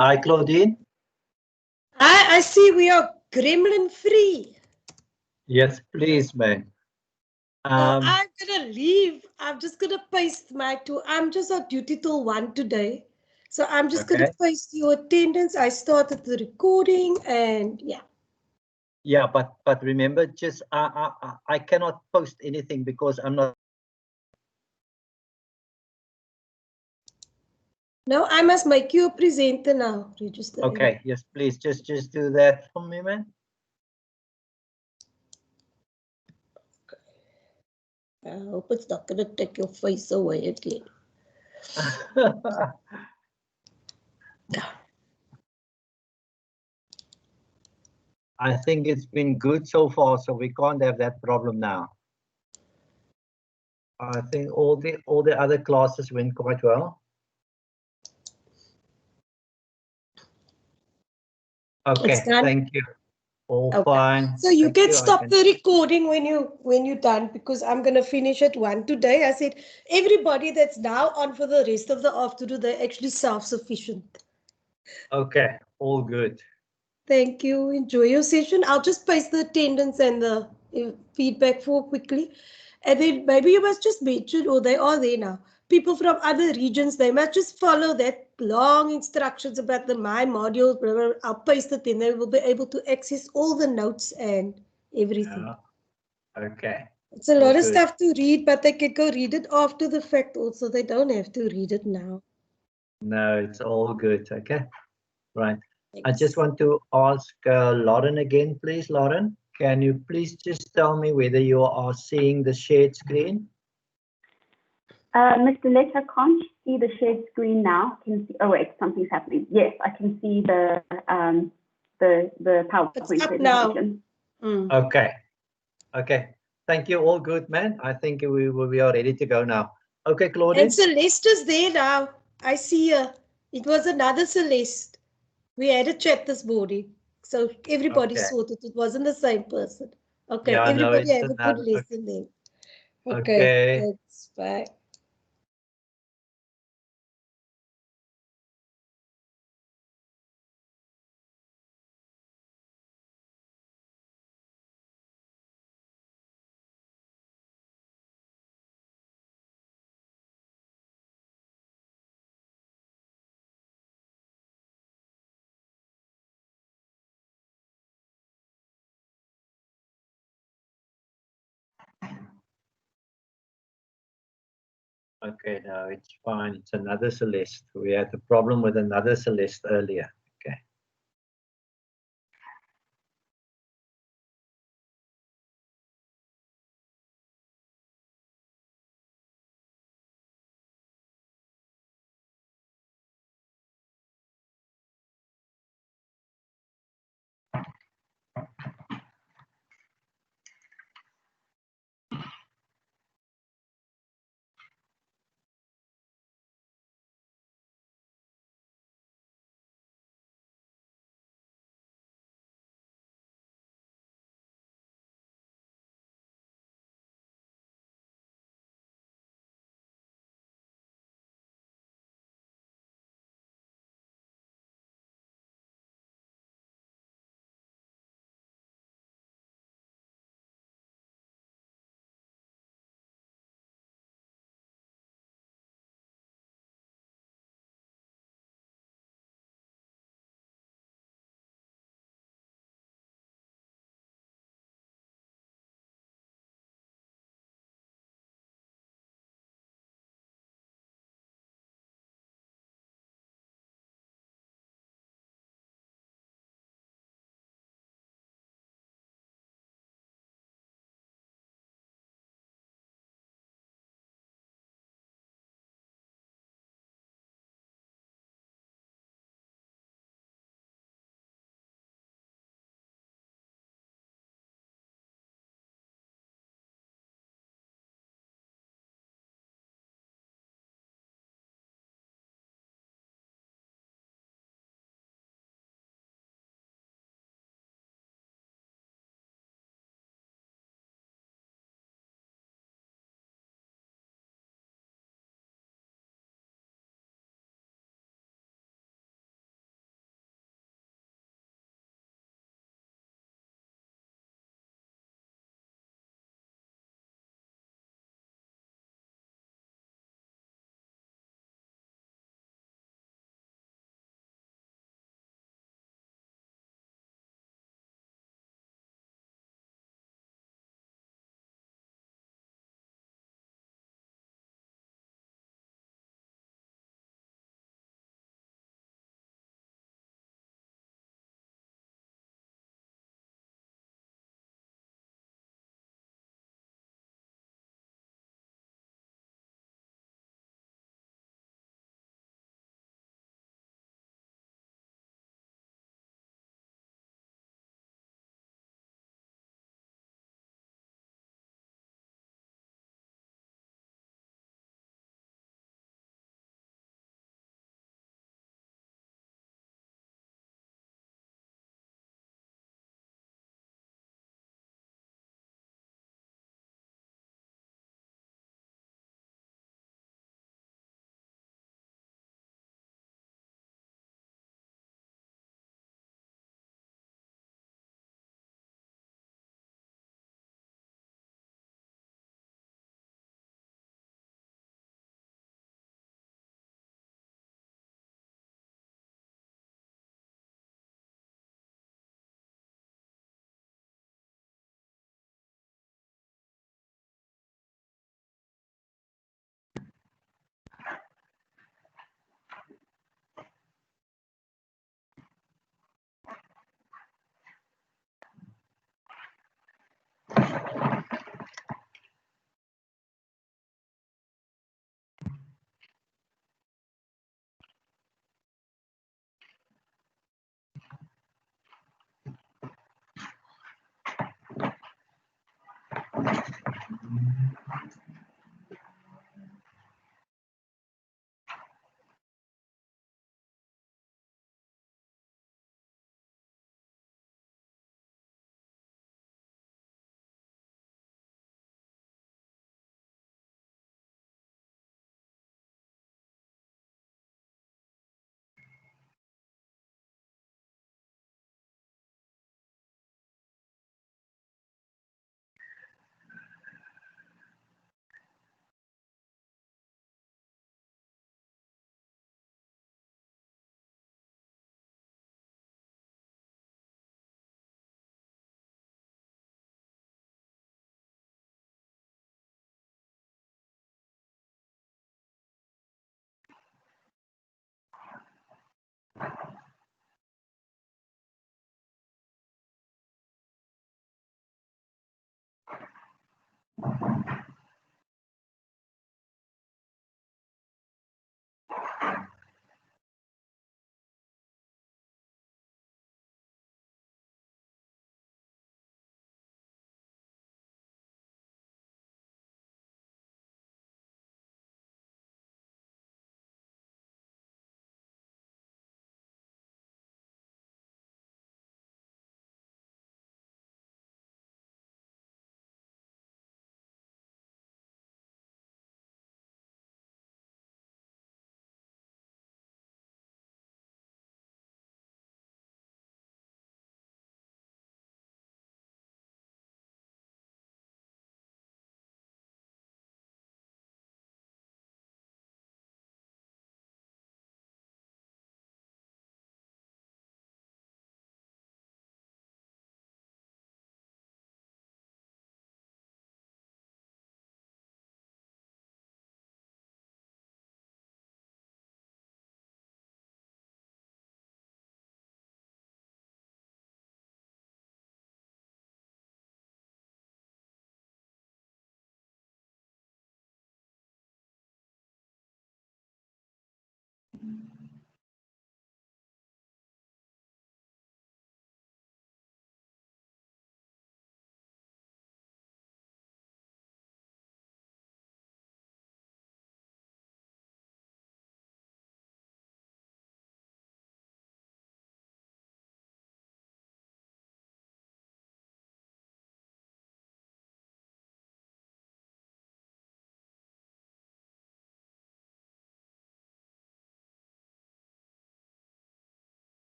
Hi, Claudine. I see we are gremlin free. Yes, please, man. So I'm gonna leave. I'm just gonna paste my two. I'm just on duty till 1 today. So I'm just gonna Okay. paste your attendance. I started the recording and yeah. Yeah, but remember, just I cannot post anything because I'm not. No, I must make you a presenter now. Register. Okay. Yes, please. Just do that for me, man. I hope it's not gonna take your face away again. I think it's been good so far, so we can't have that problem now. I think all the other classes went quite well. Okay, thank you. All fine. So you Thank can you. stop the recording when you're done because I'm gonna finish at 1 today. I said everybody that's now on for the rest of the afternoon, they're actually self-sufficient. Okay, all good. Thank you. Enjoy your session. I'll just paste the attendance and the feedback for quickly. And then maybe you must just mention, or they are there now, people from other regions, they must just follow that long instructions about the My Modules. Blah, blah, blah. I'll paste it in. They will be able to access all the notes and everything. Yeah. Okay. It's a lot of stuff to read, but they can go read it after the fact also. They don't have to read it now. No, it's all good. Okay. Right. I just want to ask Lauren again, please. Lauren, can you please just tell me whether you are seeing the shared screen? Mr. Lett, I can't see the shared screen now. Can see, oh wait, something's happening. Yes, I can see the PowerPoint presentation. Okay. Okay. Thank you. All good, man. I think we are ready to go now. Okay, Claudine. And Celeste is there now. I see her. It was another Celeste. We had a chat this morning. So everybody saw that it wasn't the same person. Okay, Yeah, everybody no, have a good lesson then. Okay. Thanks. Bye. Okay, no, it's fine. It's another Celeste. We had a problem with another Celeste earlier.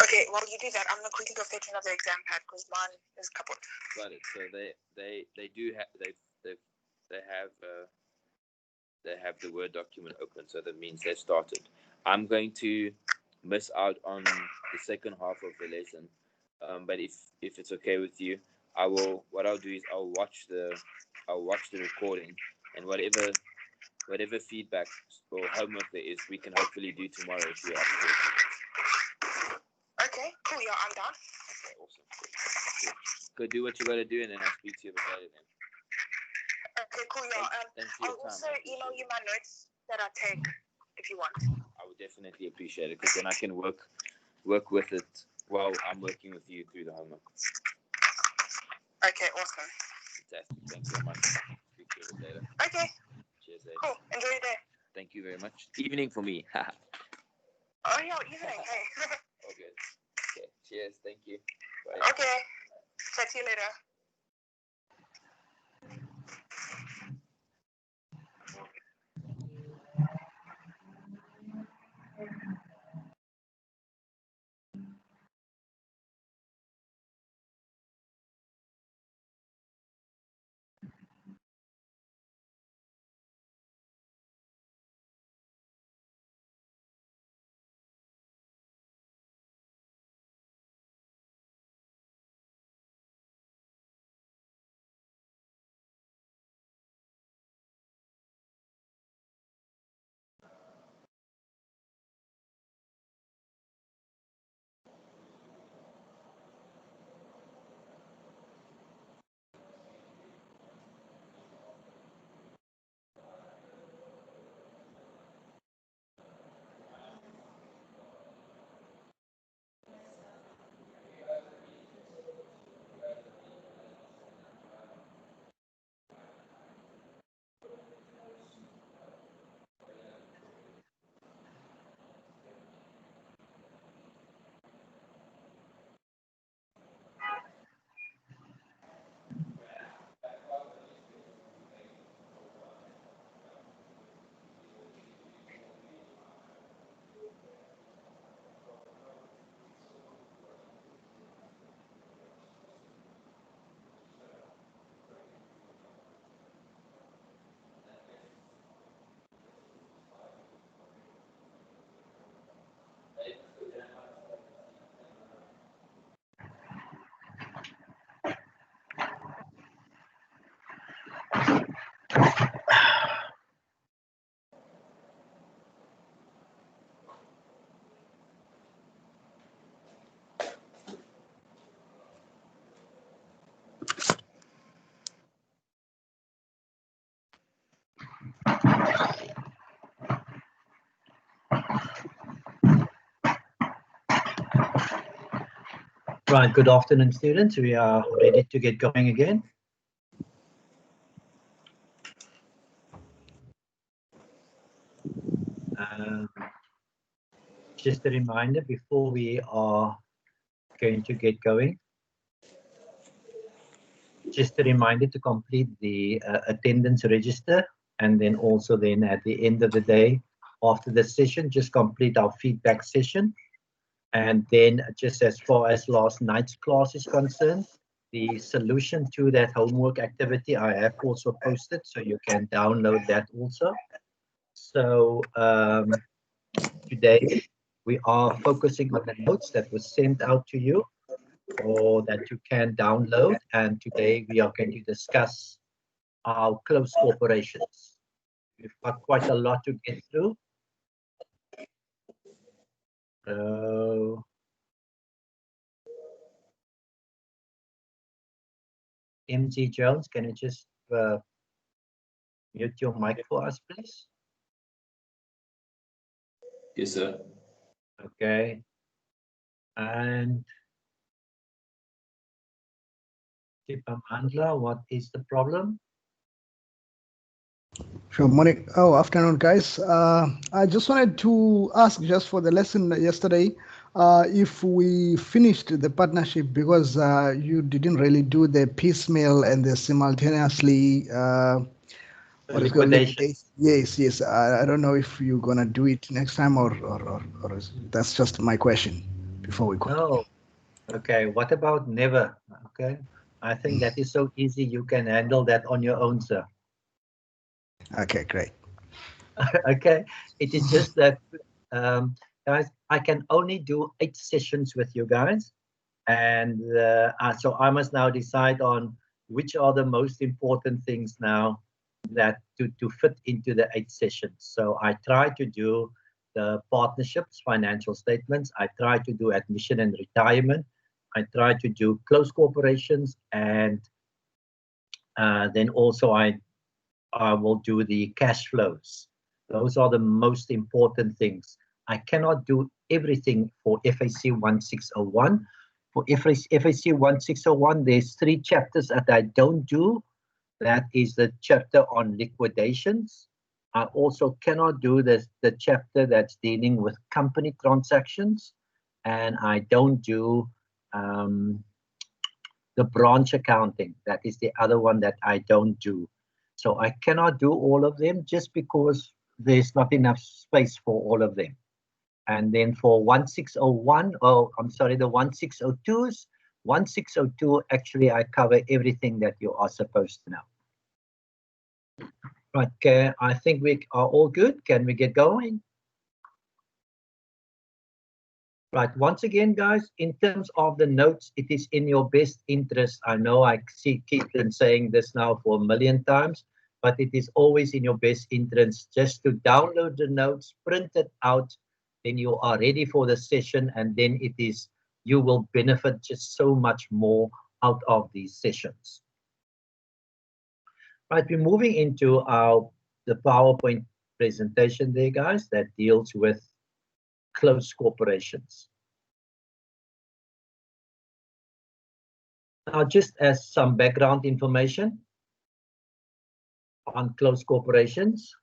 Okay, while you do that, I'm gonna quickly go fetch another exam pad because mine is kaput. Got it. So they do have they have the Word document open, so that means they started. I'm going to miss out on the second half of the lesson, but if it's okay with you, I will. What I'll do is I'll watch the recording, and whatever feedback or homework there is, we can hopefully do tomorrow if you're up for it. Okay, cool. Yeah, I'm done. Okay, awesome. Cool. Go do what you got to do, and then I'll speak to you about it then. Okay, cool. Yeah, Thanks for your I'll time. also email you my notes that I take if you want. I would definitely appreciate it because then I can work with it while I'm working with you through the homework. Okay, awesome. Fantastic. Thanks so much. Speak to you a bit later. Okay. Cheers. Cool. Enjoy your day. Thank you very much. Evening for me. Oh, yeah, evening. Hey. All good. Okay. Cheers. Thank you. Bye. Okay. Chat to you later. Right, good afternoon, students. We are ready to get going again. Just a reminder before we are going to get going. Just a reminder to complete the attendance register, and then also then at the end of the day, after the session, just complete our feedback session. And then just as far as last night's class is concerned, the solution to that homework activity I have also posted, so you can download that also. So today we are focusing on the notes that were sent out to you or that you can download. And today we are going to discuss our close corporations. We've got quite a lot to get through. MG Jones, can you just mute your mic for us, please? Yes, sir. Okay. And Mandla, what is the problem? Sure, morning. Oh, afternoon, guys. I just wanted to ask, just for the lesson yesterday, if we finished the partnership, because you didn't really do the piecemeal and the simultaneously what is called liquidation. Yes. I don't know if you're gonna do it next time or that's just my question before we go. No. Okay. What about never? Okay. I think that is so easy. You can handle that on your own, sir. Okay, great. Okay. It is just that, guys, I can only do 8 sessions with you guys. And so I must now decide on which are the most important things now that to fit into the 8 sessions. So I try to do the partnerships, financial statements. I try to do admission and retirement. I try to do close corporations, and then also I will do the cash flows. Those are the most important things. I cannot do everything for FAC1601. For FAC1601, there's 3 chapters that I don't do. That is the chapter on liquidations. I also cannot do the chapter that's dealing with company transactions. And I don't do the branch accounting. That is the other one that I don't do. So I cannot do all of them just because there's not enough space for all of them. And then for 1601, the 1602s, 1602, actually I cover everything that you are supposed to know. Right, okay, I think we are all good. Can we get going? Right, once again, guys, in terms of the notes, it is in your best interest. I know I keep saying this now for a million times, but it is always in your best interest just to download the notes, print it out, then you are ready for the session, and then you will benefit just so much more out of these sessions. Right, we're moving into the PowerPoint presentation there, guys, that deals with close corporations. Now, just as some background information on close corporations,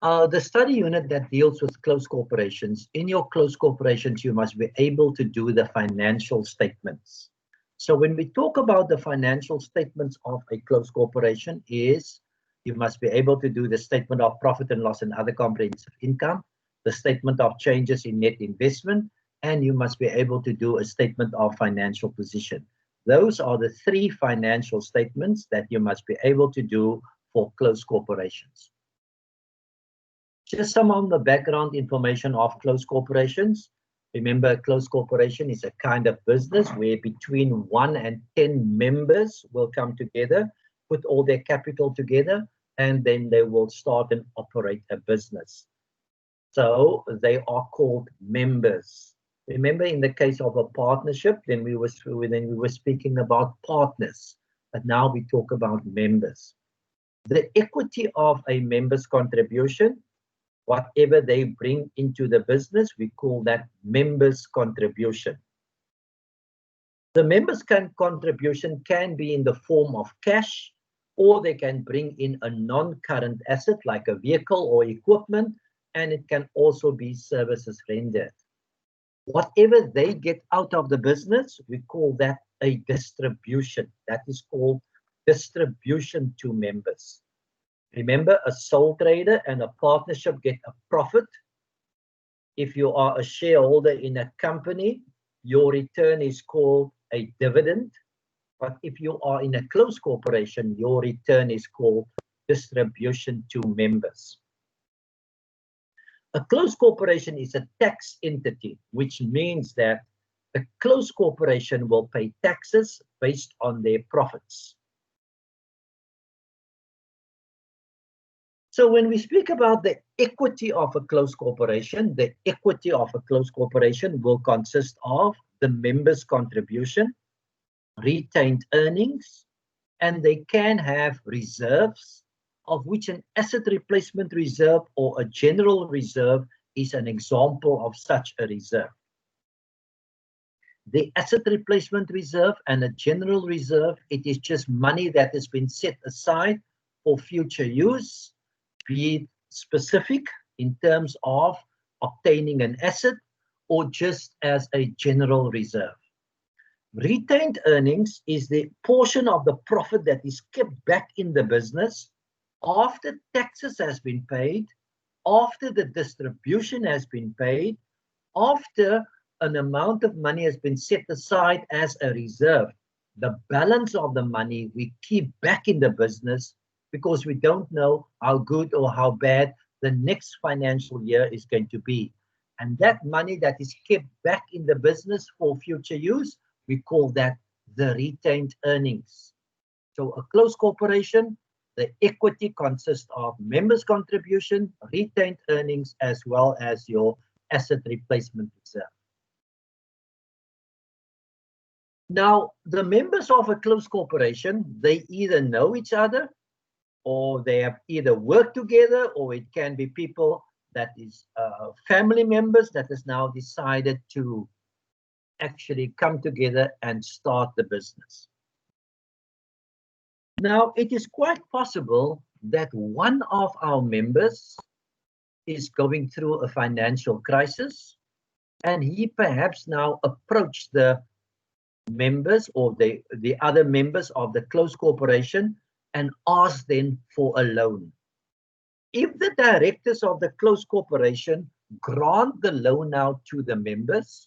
the study unit that deals with close corporations, in your close corporations, you must be able to do the financial statements. So when we talk about the financial statements of a close corporation, you must be able to do the statement of profit and loss and other comprehensive income, the statement of changes in net investment, and you must be able to do a statement of financial position. Those are the 3 financial statements that you must be able to do for close corporations. Just some of the background information of close corporations. Remember, a close corporation is a kind of business where between 1 and 10 members will come together, put all their capital together, and then they will start and operate a business. So they are called members. Remember, in the case of a partnership, then we were speaking about partners, but now we talk about members. The equity of a member's contribution, whatever they bring into the business, we call that members' contribution. The members' contribution can be in the form of cash, or they can bring in a non-current asset like a vehicle or equipment, and it can also be services rendered. Whatever they get out of the business, we call that a distribution. That is called distribution to members. Remember, a sole trader and a partnership get a profit. If you are a shareholder in a company, your return is called a dividend. But if you are in a closed corporation, your return is called distribution to members. A closed corporation is a tax entity, which means that the closed corporation will pay taxes based on their profits. So when we speak about the equity of a closed corporation, the equity of a closed corporation will consist of the members' contribution, retained earnings, and they can have reserves, of which an asset replacement reserve or a general reserve is an example of such a reserve. The asset replacement reserve and a general reserve, it is just money that has been set aside for future use, be it specific in terms of obtaining an asset or just as a general reserve. Retained earnings is the portion of the profit that is kept back in the business after taxes has been paid, after the distribution has been paid, after an amount of money has been set aside as a reserve. The balance of the money we keep back in the business because we don't know how good or how bad the next financial year is going to be. And that money that is kept back in the business for future use, we call that the retained earnings. So a closed corporation, the equity consists of members' contribution, retained earnings, as well as your asset replacement reserve. Now, the members of a closed corporation, they either know each other or they have either worked together, or it can be people that is family members that has now decided to actually come together and start the business. Now, it is quite possible that one of our members is going through a financial crisis, and he perhaps now approached the members or the other members of the closed corporation and asked them for a loan. If the directors of the closed corporation grant the loan out to the members,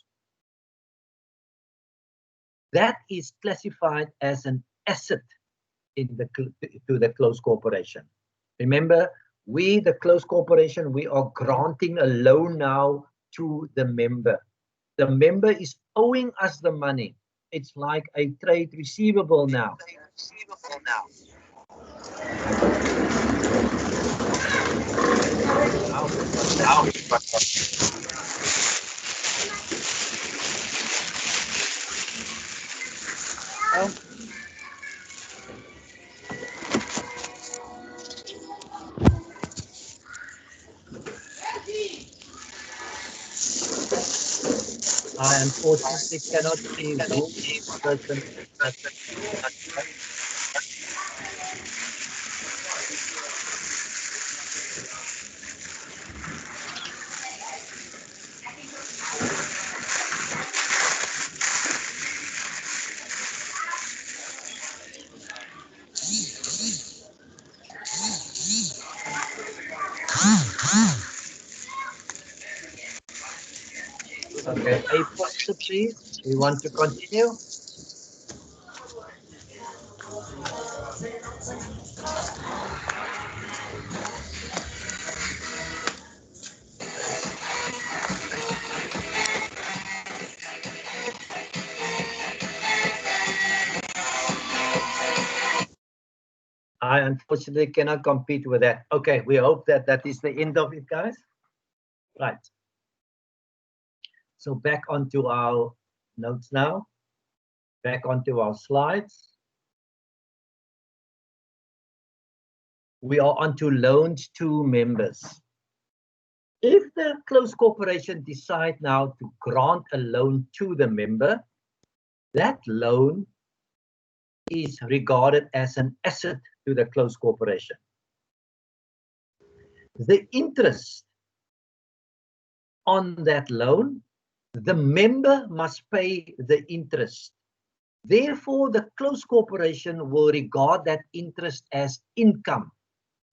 that is classified as an asset in to the closed corporation. Remember, we, the closed corporation, we are granting a loan now to the member. The member is owing us the money. It's like a trade receivable now. I unfortunately cannot see who person that. Okay, a person, please. We want to continue. I unfortunately cannot compete with that. Okay, we hope that that is the end of it, guys. Right. So back onto our notes now. Back onto our slides. we are on to loans to members. If the closed corporation decide now to grant a loan to the member, that loan is regarded as an asset to the closed corporation. The interest on that loan, the member must pay the interest. Therefore, the closed corporation will regard that interest as income.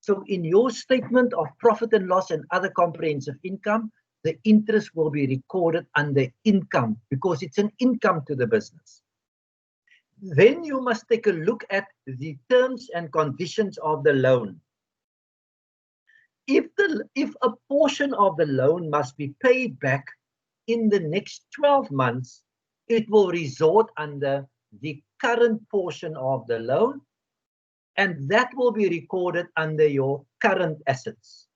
So in your statement of profit and loss and other comprehensive income, the interest will be recorded under income because it's an income to the business. Then you must take a look at the terms and conditions of the loan. If a portion of the loan must be paid back in the next 12 months, it will resort under the current portion of the loan, and that will be recorded under your current assets.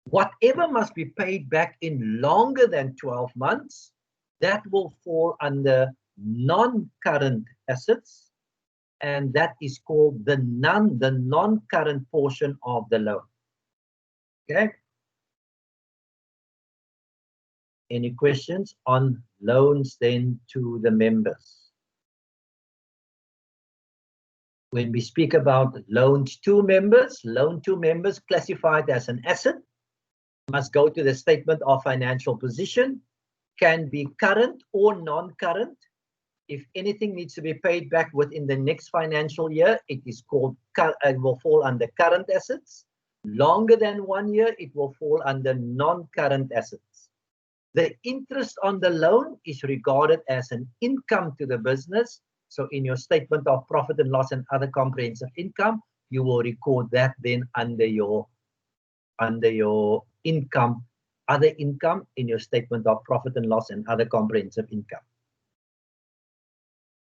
Whatever must be paid back in longer than 12 months, that will fall under non-current assets, and that is called the non-current portion of the loan. Okay? Any questions on loans then to the members? When we speak about loans to members, loan to members classified as an asset must go to the statement of financial position, can be current or non-current. If anything needs to be paid back within the next financial year, it is called, it will fall under current assets. Longer than 1 year, it will fall under non-current assets. The interest on the loan is regarded as an income to the business. So in your statement of profit and loss and other comprehensive income, you will record that then under your income, other income in your statement of profit and loss and other comprehensive income.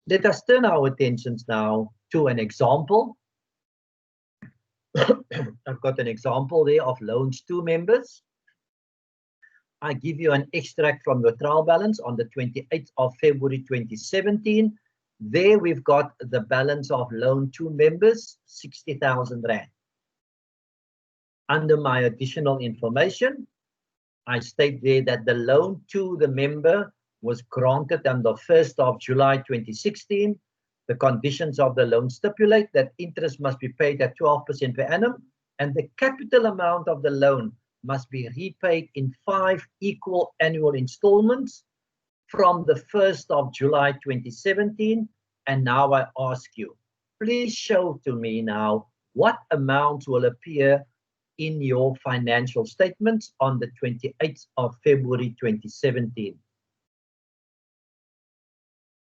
Let us turn our attentions now to an example. I've got an example there of loans to members. I give you an extract from your trial balance on the 28th of February 2017. There we've got the balance of loan to members, 60,000 Rand. Under my additional information, I state there that the loan to the member was granted on the 1st of July 2016. The conditions of the loan stipulate that interest must be paid at 12% per annum, and the capital amount of the loan must be repaid in 5 equal annual installments from the 1st of July 2017. And now I ask you, please show to me now what amounts will appear in your financial statements on the 28th of February 2017.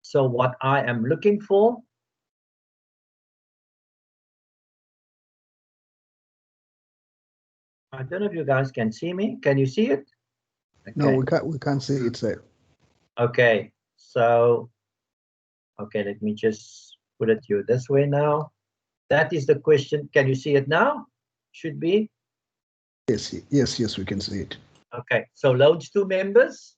So what I am looking for, I don't know if you guys can see me. Can you see it? Okay. No, we can't see it, sir. Okay, so, okay, let me just put it to you this way now. That is the question. Can you see it now? Should be. Yes, we can see it. Okay, so loans to members.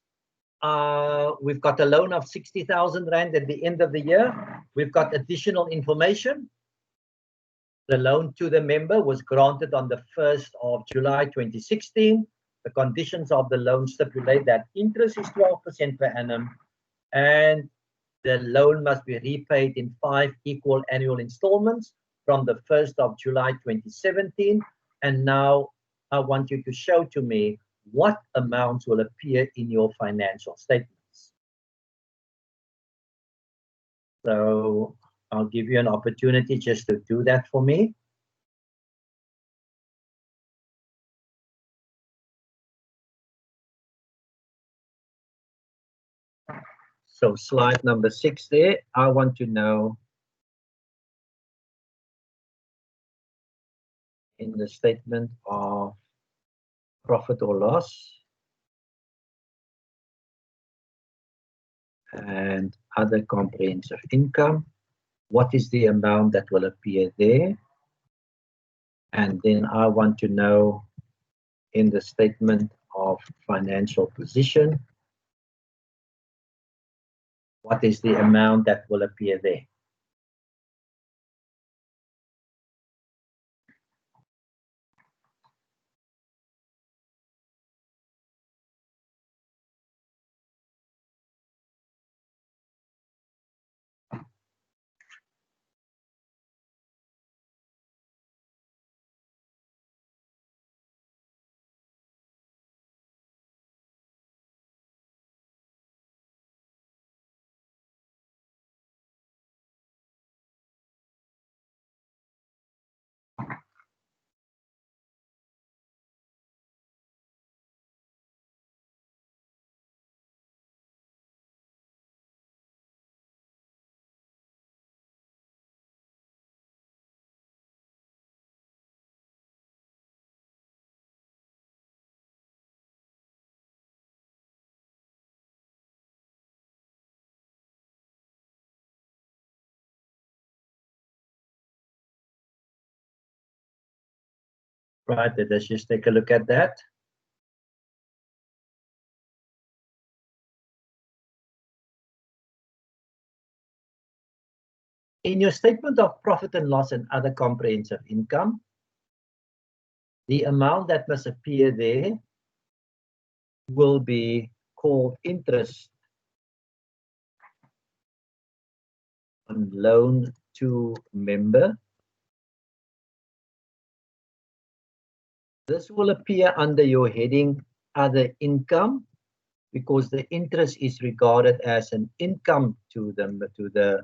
We've got a loan of 60,000 Rand at the end of the year. We've got additional information. The loan to the member was granted on the 1st of July 2016. The conditions of the loan stipulate that interest is 12% per annum and the loan must be repaid in 5 equal annual installments from the 1st of July 2017. And now I want you to show to me what amounts will appear in your financial statements. So I'll give you an opportunity just to do that for me. So slide number 6 there, I want to know in the statement of profit or loss and other comprehensive income, what is the amount that will appear there? And then I want to know in the statement of financial position, what is the amount that will appear there? Right, let's just take a look at that. In your statement of profit and loss and other comprehensive income, the amount that must appear there will be called interest on loan to member. This will appear under your heading other income because the interest is regarded as an income to the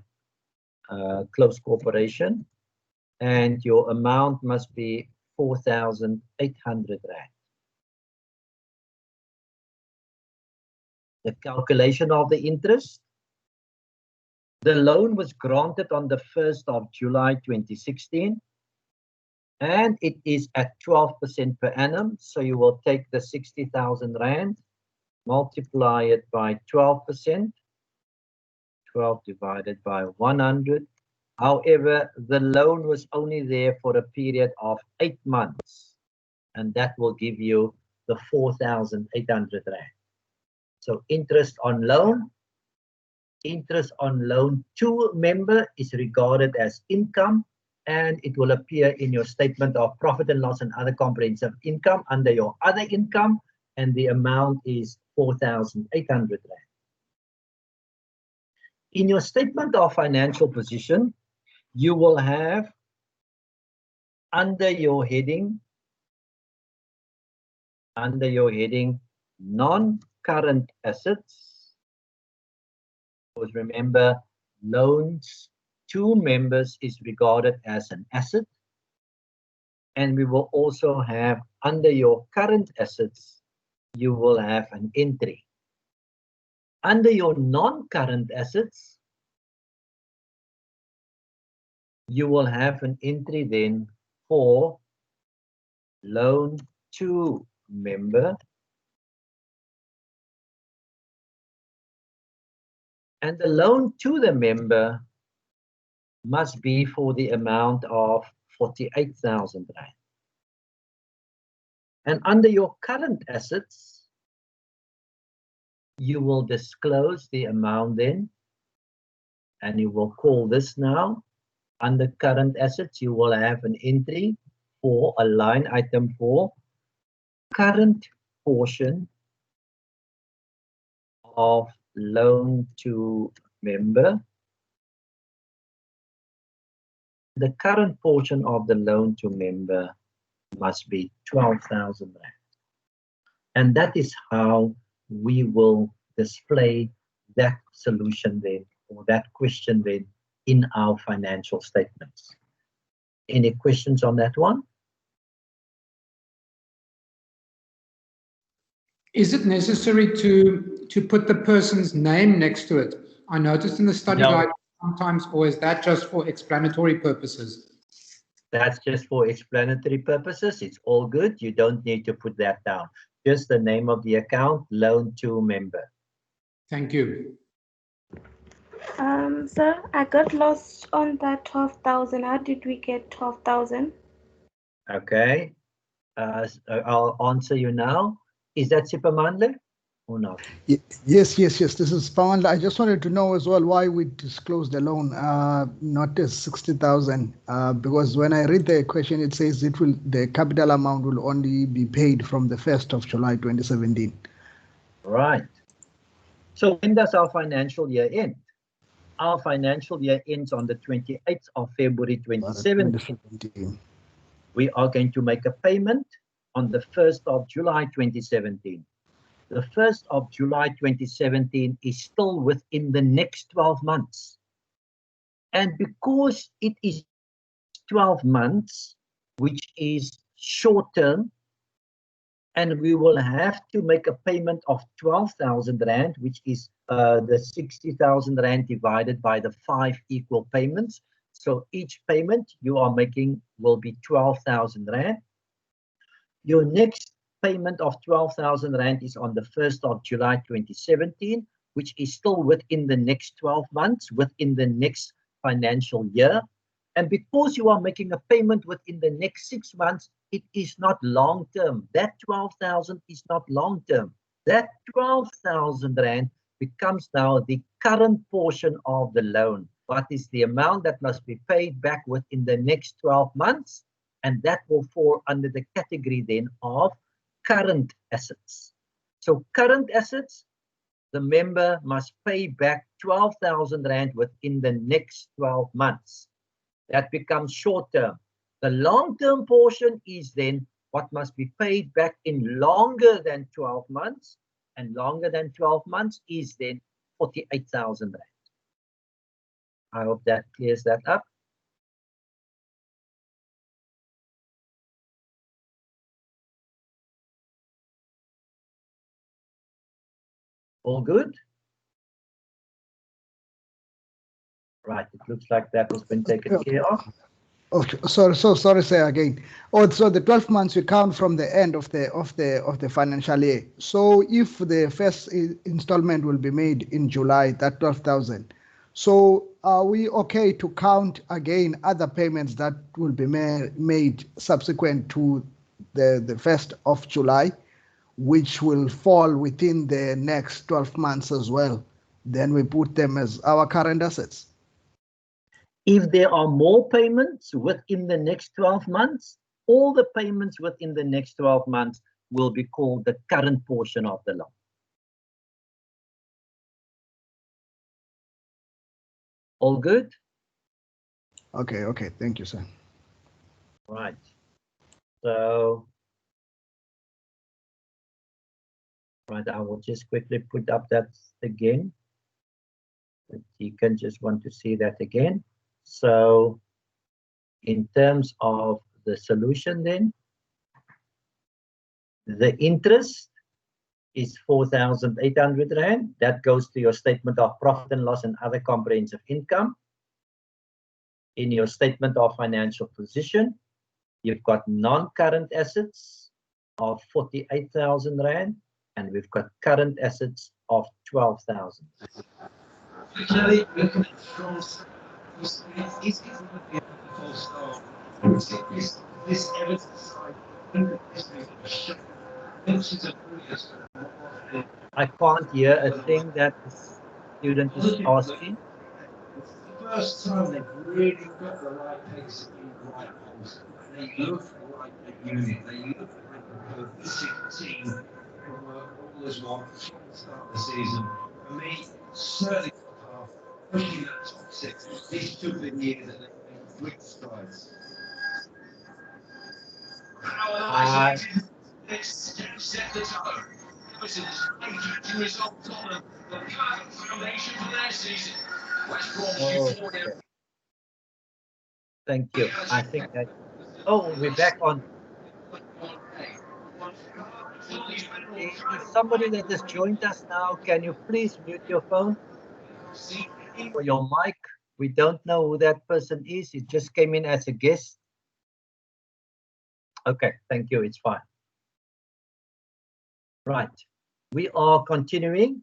closed corporation, and your amount must be 4,800 Rand. The calculation of the interest. The loan was granted on the 1st of July 2016, and it is at 12% per annum. So you will take the 60,000 Rand, multiply it by 12%, 12 divided by 100. However, the loan was only there for a period of 8 months, and that will give you the 4,800 Rand. So interest on loan to member is regarded as income, and it will appear in your statement of profit and loss and other comprehensive income under your other income, and the amount is 4,800 Rand. In your statement of financial position, you will have under your heading non-current assets, because remember, loans to members is regarded as an asset, and we will also have under your current assets, you will have an entry. Under your non-current assets, you will have an entry then for loan to member, and the loan to the member must be for the amount of 48,000 Rand. And under your current assets, you will disclose the amount then, and you will call this now. Under current assets, you will have an entry for a line item for current portion of loan to member. The current portion of the loan to member must be 12,000 Rand. And that is how we will display that solution then, or that question then, in our financial statements. Any questions on that one? Is it necessary to put the person's name next to it? I noticed in the study guide sometimes, or is that just for explanatory purposes? That's just for explanatory purposes. It's all good. You don't need to put that down. Just the name of the account, loan to member. Thank you. Sir, I got lost on that 12,000. How did we get 12,000? Okay. I'll answer you now. Is that Sipamandla or not? Yes. This is Pawan. I just wanted to know as well why we disclosed the loan, not as 60,000, because when I read the question, it says the capital amount will only be paid from the 1st of July 2017. Right. So when does our financial year end? Our financial year ends on the 28th of February 2017. We are going to make a payment on the 1st of July 2017. The 1st of July 2017 is still within the next 12 months. And because it is 12 months, which is short term, and we will have to make a payment of 12,000 Rand, which is the 60,000 Rand divided by the 5 equal payments. So each payment you are making will be 12,000 Rand. Your next payment of 12,000 Rand is on the 1st of July 2017, which is still within the next 12 months, within the next financial year. And because you are making a payment within the next 6 months, it is not long term. That 12,000 is not long term. That 12,000 Rand becomes now the current portion of the loan. What is the amount that must be paid back within the next 12 months? And that will fall under the category then of current assets. So current assets, the member must pay back 12,000 Rand within the next 12 months. That becomes short term. The long term portion is then what must be paid back in longer than 12 months. And longer than 12 months is then 48,000 Rand. I hope that clears that up. All good? Right, it looks like that has been taken care of. Okay, sorry, say again. Oh, so the 12 months we count from the end of the financial year. So if the first installment will be made in July, that 12,000. So are we okay to count again other payments that will be made subsequent to the 1st of July, which will fall within the next 12 months as well? Then we put them as our current assets. If there are more payments within the next 12 months, all the payments within the next 12 months will be called the current portion of the loan. All good? Okay, thank you, sir. Right. So, right, I will just quickly put up that again. You can just want to see that again. So, in terms of the solution then, the interest is 4,800 Rand. That goes to your statement of profit and loss and other comprehensive income. In your statement of financial position, you've got non-current assets of 48,000 Rand, and we've got current assets of 12,000. I can't hear a thing that the student is asking. It's the first time they've really got the right pace in the right holes. They look like a unit. They look like a cohesive team from all as one from the start of the season. For me, certainly top half, pushing that top six. This took the year that they made great strides. Set the tone. Everton's great results on them. The perfect foundation for their season. Okay. Thank you. I think that. Oh, we're back on. If somebody that has joined us now, can you please mute your phone or your mic? We don't know who that person is. It just came in as a guest. Okay, thank you. It's fine. Right. We are continuing.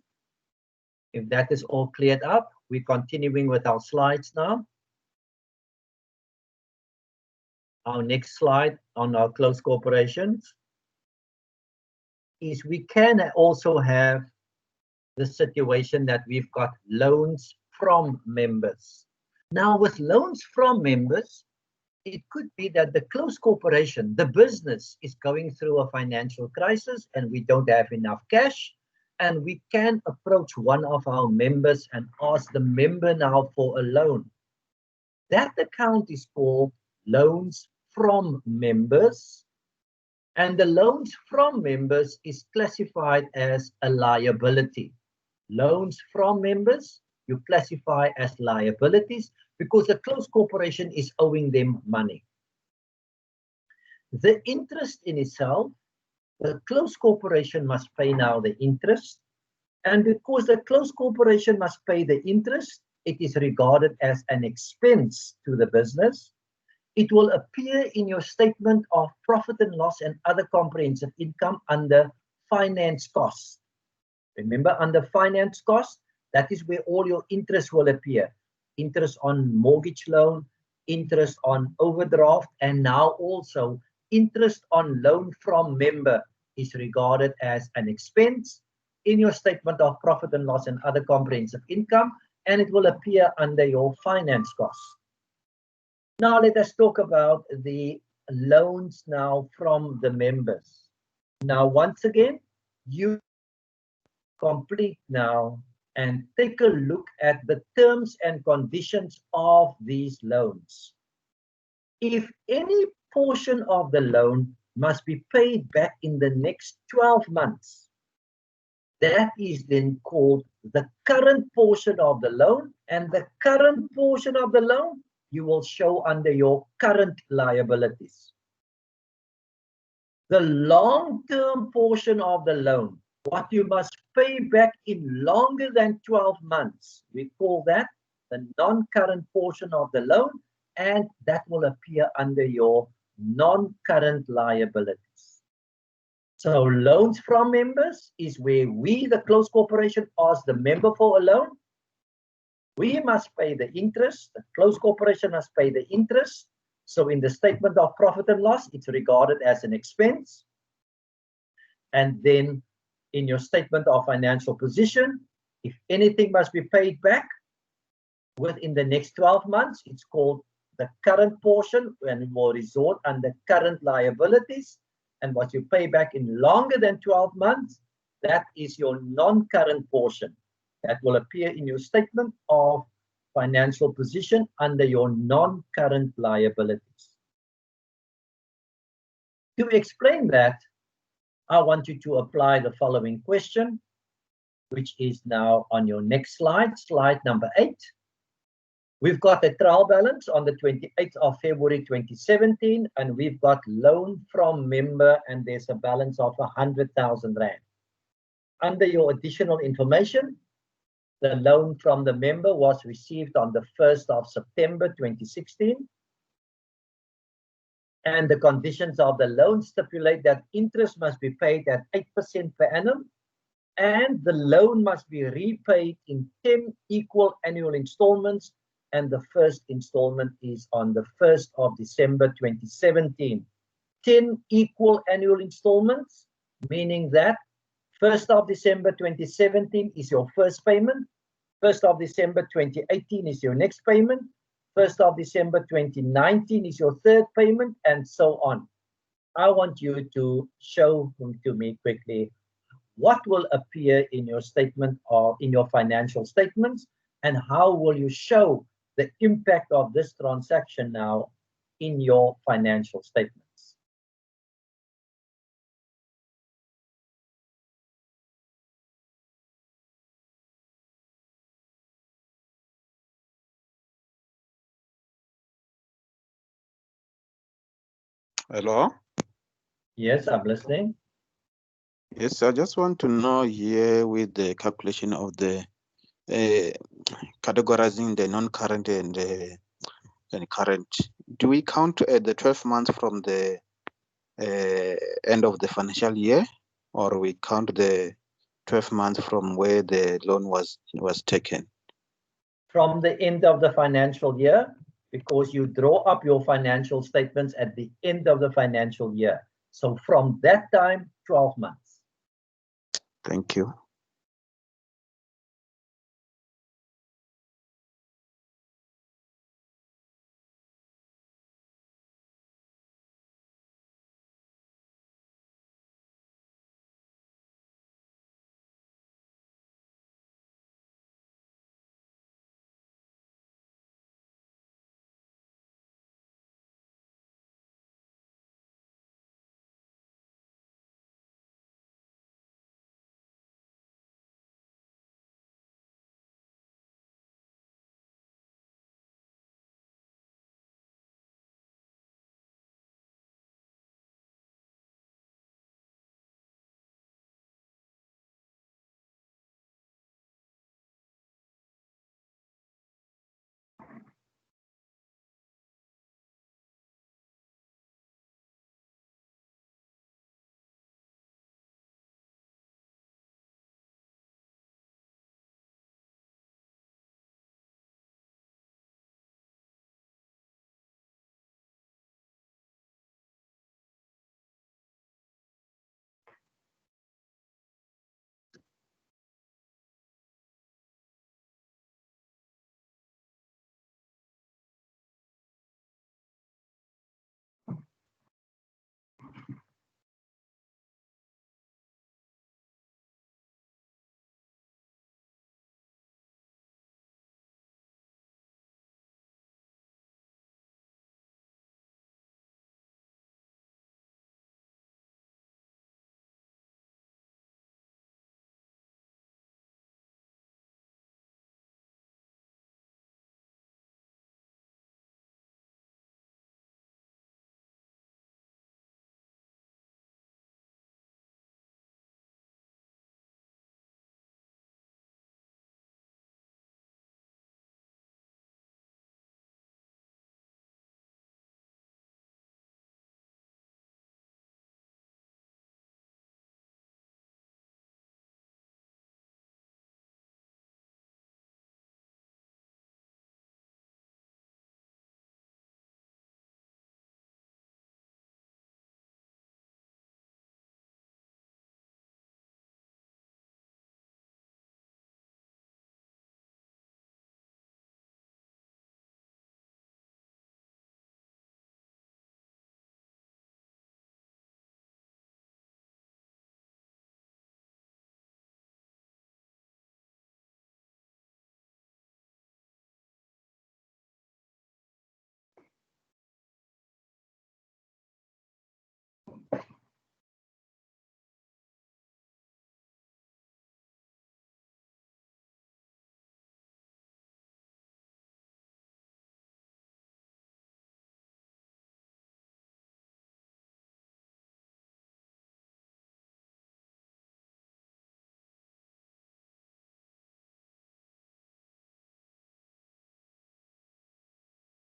If that is all cleared up, we're continuing with our slides now. Our next slide on our close corporations is we can also have the situation that we've got loans from members. Now, with loans from members, it could be that the close corporation, the business, is going through a financial crisis and we don't have enough cash, and we can approach one of our members and ask the member now for a loan. That account is called loans from members, and the loans from members is classified as a liability. Loans from members, you classify as liabilities because the close corporation is owing them money. The interest in itself, the close corporation must pay now the interest, and because the close corporation must pay the interest, it is regarded as an expense to the business. It will appear in your statement of profit and loss and other comprehensive income under finance costs. Remember, under finance costs, that is where all your interest will appear. Interest on mortgage loan, interest on overdraft, and now also interest on loan from member is regarded as an expense in your statement of profit and loss and other comprehensive income, and it will appear under your finance costs. Now let us talk about the loans now from the members. Now once again, you complete now and take a look at the terms and conditions of these loans. If any portion of the loan must be paid back in the next 12 months, that is then called the current portion of the loan, and the current portion of the loan you will show under your current liabilities. The long-term portion of the loan, what you must pay back in longer than 12 months, we call that the non-current portion of the loan, and that will appear under your non-current liabilities. So loans from members is where we, the closed corporation, ask the member for a loan. We must pay the interest. The closed corporation must pay the interest. So in the statement of profit and loss, it's regarded as an expense. And then in your statement of financial position, if anything must be paid back within the next 12 months, it's called the current portion, and it will resort under current liabilities. And what you pay back in longer than 12 months, that is your non-current portion. That will appear in your statement of financial position under your non-current liabilities. To explain that, I want you to apply the following question, which is now on your next slide, slide number 8. We've got a trial balance on the 28th of February 2017, and we've got loan from member, and there's a balance of 100,000 Rand. Under your additional information, the loan from the member was received on the 1st of September 2016. And the conditions of the loan stipulate that interest must be paid at 8% per annum, and the loan must be repaid in 10 equal annual installments, and the first installment is on the 1st of December 2017. 10 equal annual installments, meaning that 1st of December 2017 is your first payment, 1st of December 2018 is your next payment, 1st of December 2019 is your third payment, and so on. I want you to show to me quickly what will appear in your statement or in your financial statements, and how will you show the impact of this transaction now in your financial statements. Hello? Yes, I'm listening. Yes, I just want to know here with the calculation of the categorizing the non-current and current. Do we count the 12 months from the end of the financial year, or we count the 12 months from where the loan was taken? From the end of the financial year, because you draw up your financial statements at the end of the financial year. So from that time, 12 months. Thank you.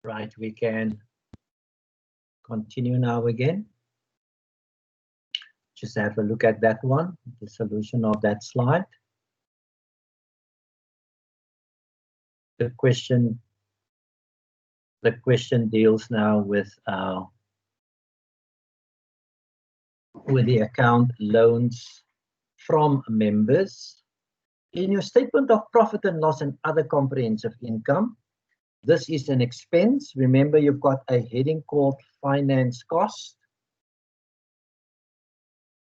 Right, we can continue now again. Just have a look at that one, the solution of that slide. The question deals now with the account loans from members. In your statement of profit and loss and other comprehensive income, this is an expense. Remember, you've got a heading called finance cost.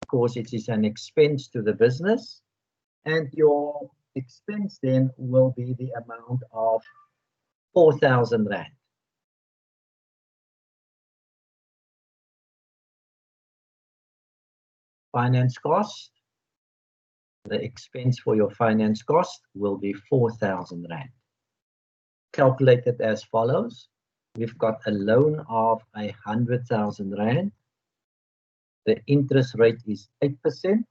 Of course, it is an expense to the business, and your expense then will be the amount of 4,000 Rand. Finance cost, the expense for your finance cost will be 4,000 Rand. Calculated as follows. We've got a loan of 100,000 Rand. The interest rate is 8%.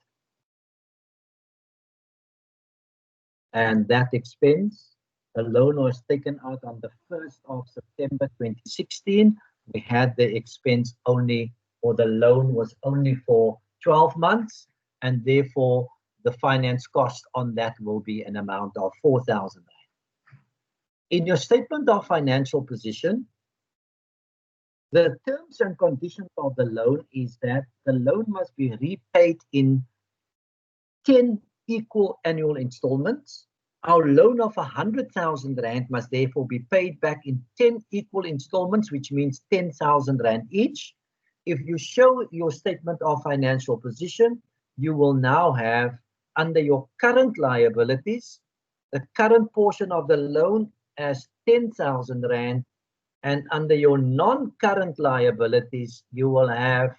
And that expense, the loan was taken out on the 1st of September 2016. We had the expense only, or the loan was only for 12 months, and therefore the finance cost on that will be an amount of 4,000 Rand. In your statement of financial position, the terms and conditions of the loan is that the loan must be repaid in 10 equal annual installments. Our loan of 100,000 Rand must therefore be paid back in 10 equal installments, which means 10,000 Rand each. If you show your statement of financial position, you will now have, under your current liabilities, the current portion of the loan as 10,000 Rand, and under your non-current liabilities, you will have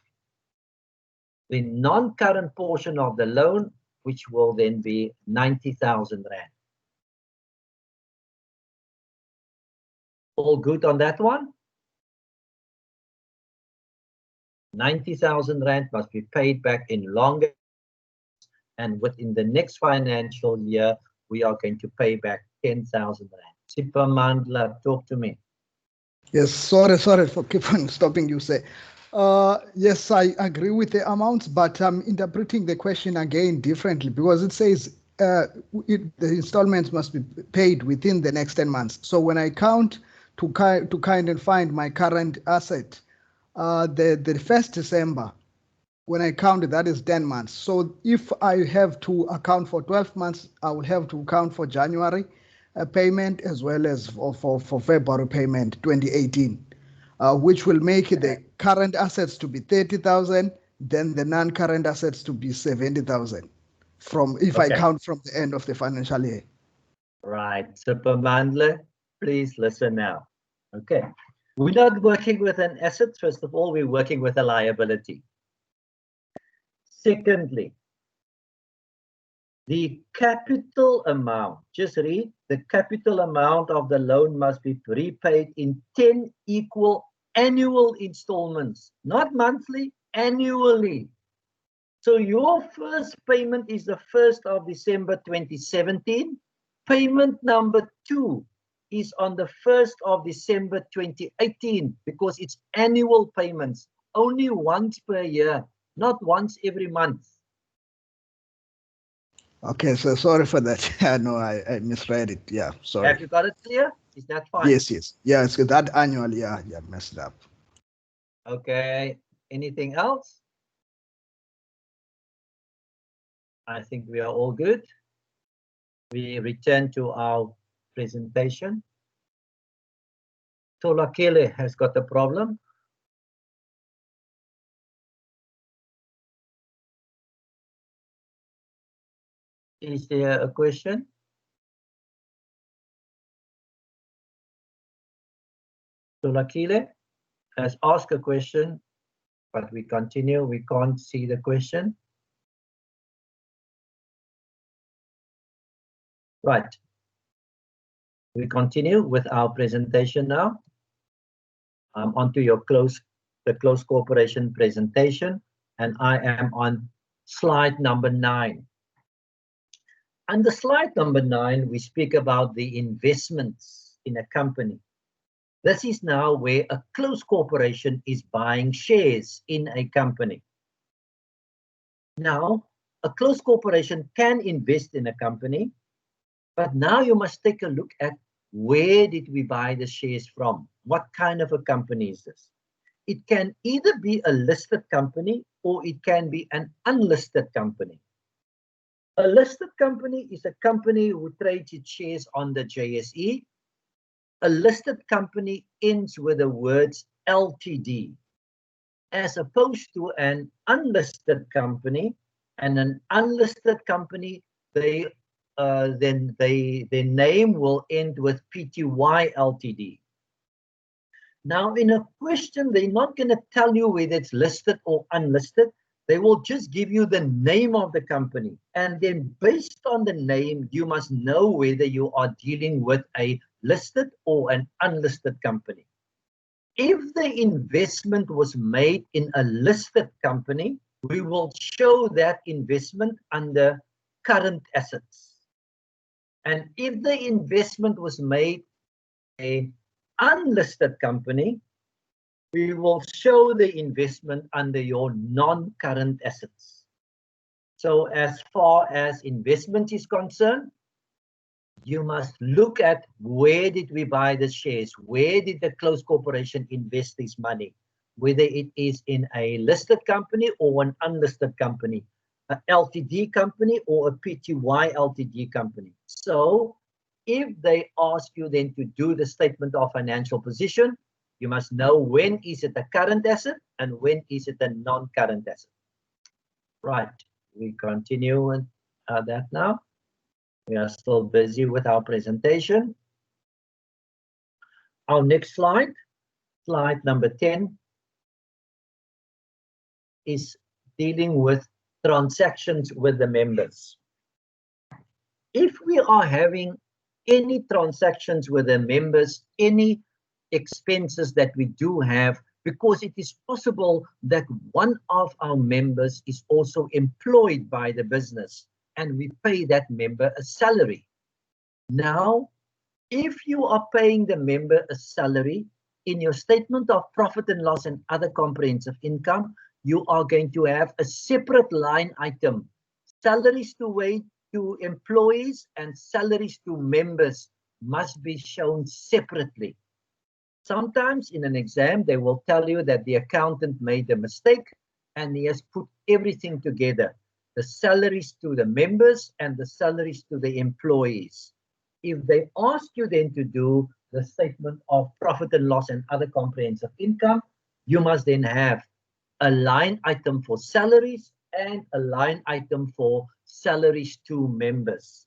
the non-current portion of the loan, which will then be 90,000 Rand. All good on that one? 90,000 Rand must be paid back in longer, and within the next financial year, we are going to pay back 10,000 Rand. Sipha Mandla, talk to me. Yes, sorry for keep on stopping you, say. Yes, I agree with the amounts, but I'm interpreting the question again differently, because it says the installments must be paid within the next 10 months. So when I count to kind and find my current asset, the 1st December, when I count it, that is 10 months. So if I have to account for 12 months, I will have to account for January payment as well as for February payment 2018, which will make the current assets to be 30,000, then the non-current assets to be 70,000 from if I count from the end of the financial year. Right, Sipha Mandla, please listen now. Okay, we're not working with an asset. First of all, we're working with a liability. Secondly, the capital amount, just read, the capital amount of the loan must be repaid in 10 equal annual installments, not monthly, annually. So your first payment is the 1st of December 2017. Payment number 2 is on the 1st of December 2018, because it's annual payments, only once per year, not once every month. Okay, so sorry for that. No, I misread it. Yeah, sorry. Have you got it clear? Is that fine? Yes. Yeah, it's that annual. Yeah, messed up. Okay, anything else? I think we are all good. We return to our presentation. Tolakele has got a problem. Is there a question? Tolakele has asked a question, but we continue. We can't see the question. Right. We continue with our presentation now. Onto your the closed corporation presentation, and I am on slide number 9. Under slide number 9, we speak about the investments in a company. This is now where a closed corporation is buying shares in a company. Now, a closed corporation can invest in a company, but now you must take a look at where did we buy the shares from? What kind of a company is this? It can either be a listed company or it can be an unlisted company. A listed company is a company who trades its shares on the JSE. A listed company ends with the words LTD, as opposed to an unlisted company. And an unlisted company, their name will end with Pty Ltd. Now, in a question, they're not going to tell you whether it's listed or unlisted. They will just give you the name of the company. And then based on the name, you must know whether you are dealing with a listed or an unlisted company. If the investment was made in a listed company, we will show that investment under current assets. And if the investment was made in an unlisted company, we will show the investment under your non-current assets. So as far as investment is concerned, you must look at where did we buy the shares, where did the closed corporation invest this money, whether it is in a listed company or an unlisted company, an LTD company or a Pty Ltd company. So if they ask you then to do the statement of financial position, you must know when is it a current asset and when is it a non-current asset. Right, we continue with that now. We are still busy with our presentation. Our next slide, slide number 10, is dealing with transactions with the members. If we are having any transactions with the members, any expenses that we do have, because it is possible that one of our members is also employed by the business and we pay that member a salary. Now, if you are paying the member a salary, in your statement of profit and loss and other comprehensive income, you are going to have a separate line item, salaries to employees and salaries to members must be shown separately. Sometimes in an exam, they will tell you that the accountant made a mistake and he has put everything together, the salaries to the members and the salaries to the employees. If they ask you then to do the statement of profit and loss and other comprehensive income, you must then have a line item for salaries and a line item for salaries to members.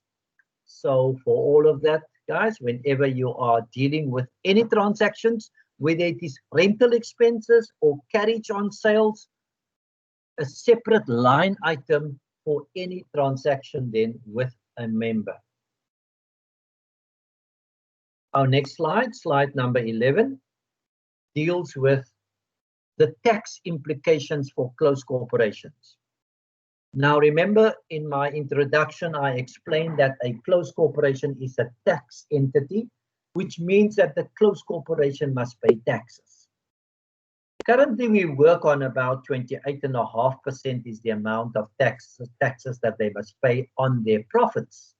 So for all of that, guys, whenever you are dealing with any transactions, whether it is rental expenses or carriage on sales, a separate line item for any transaction then with a member. Our next slide, slide number 11, deals with the tax implications for closed corporations. Now, remember in my introduction, I explained that a closed corporation is a tax entity, which means that the closed corporation must pay taxes. Currently, we work on about 28.5% is the amount of taxes that they must pay on their profits.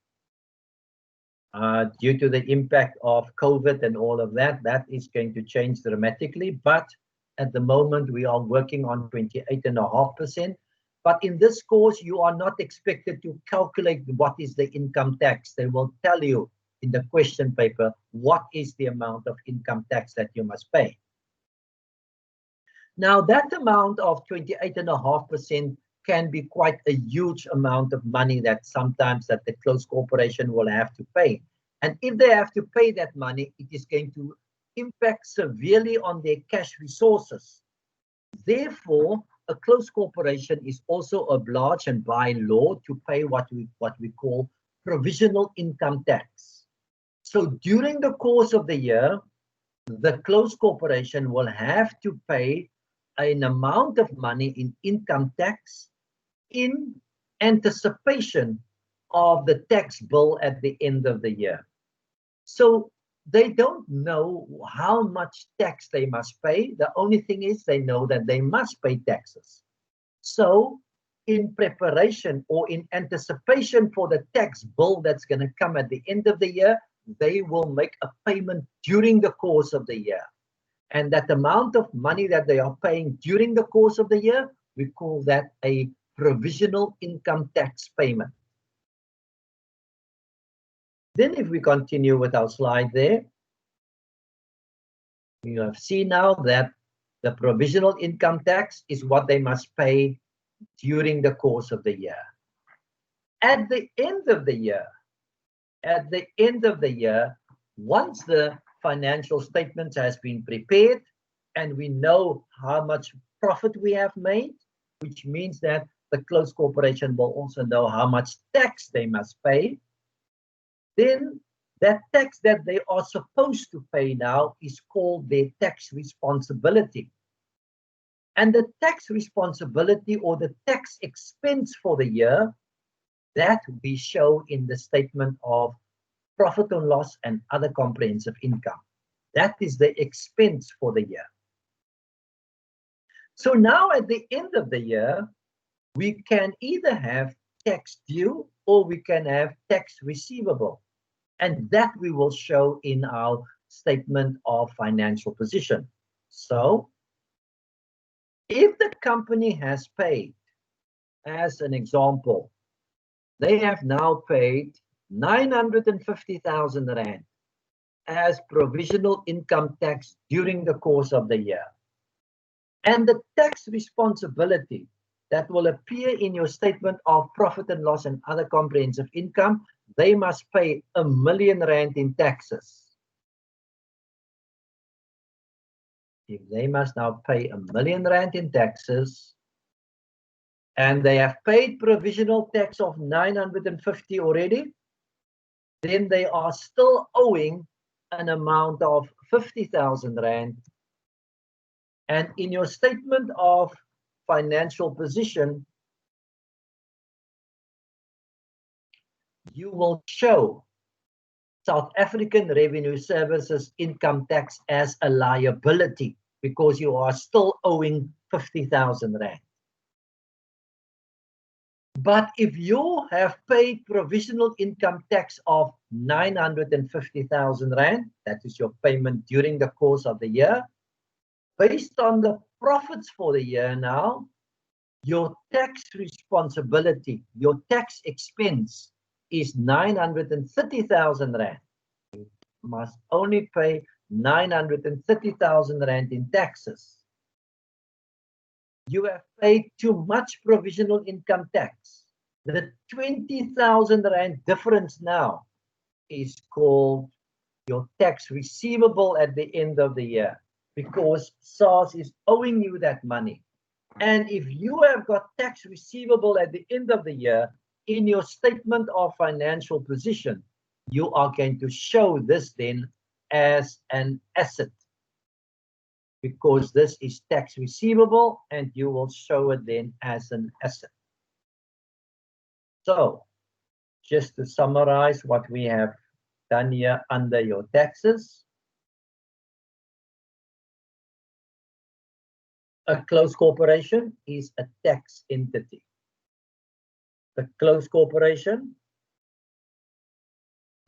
Due to the impact of COVID and all of that, that is going to change dramatically. But at the moment, we are working on 28.5%. But in this course, you are not expected to calculate what is the income tax. They will tell you in the question paper what is the amount of income tax that you must pay. Now, that amount of 28.5% can be quite a huge amount of money that sometimes that the closed corporation will have to pay. And if they have to pay that money, it is going to impact severely on their cash resources. Therefore, a closed corporation is also obliged and by law to pay what we call provisional income tax. So during the course of the year, the closed corporation will have to pay an amount of money in income tax in anticipation of the tax bill at the end of the year. So they don't know how much tax they must pay. The only thing is they know that they must pay taxes. So in preparation or in anticipation for the tax bill that's going to come at the end of the year, they will make a payment during the course of the year. And that amount of money that they are paying during the course of the year, we call that a provisional income tax payment. Then if we continue with our slide there, you have seen now that the provisional income tax is what they must pay during the course of the year. At the end of the year, once the financial statements has been prepared and we know how much profit we have made, which means that the closed corporation will also know how much tax they must pay, then that tax that they are supposed to pay now is called their tax responsibility. And the tax responsibility or the tax expense for the year, that we show in the statement of profit and loss and other comprehensive income. That is the expense for the year. So now at the end of the year, we can either have tax due or we can have tax receivable. And that we will show in our statement of financial position. So if the company has paid, as an example, they have now paid 950,000 Rand as provisional income tax during the course of the year. And the tax responsibility that will appear in your statement of profit and loss and other comprehensive income, they must pay R1 million in taxes. If they must now pay R1 million in taxes, and they have paid provisional tax of 950 already, then they are still owing an amount of 50,000 Rand. And in your statement of financial position, you will show South African Revenue Services income tax as a liability because you are still owing 50,000 Rand. But if you have paid provisional income tax of 950,000 Rand, that is your payment during the course of the year, based on the profits for the year now, your tax responsibility, your tax expense is 930,000 Rand. You must only pay 930,000 Rand in taxes. You have paid too much provisional income tax. The 20,000 Rand difference now is called your tax receivable at the end of the year because SARS is owing you that money. And if you have got tax receivable at the end of the year, in your statement of financial position, you are going to show this then as an asset because this is tax receivable and you will show it then as an asset. So just to summarize what we have done here under your taxes, a closed corporation is a tax entity. The closed corporation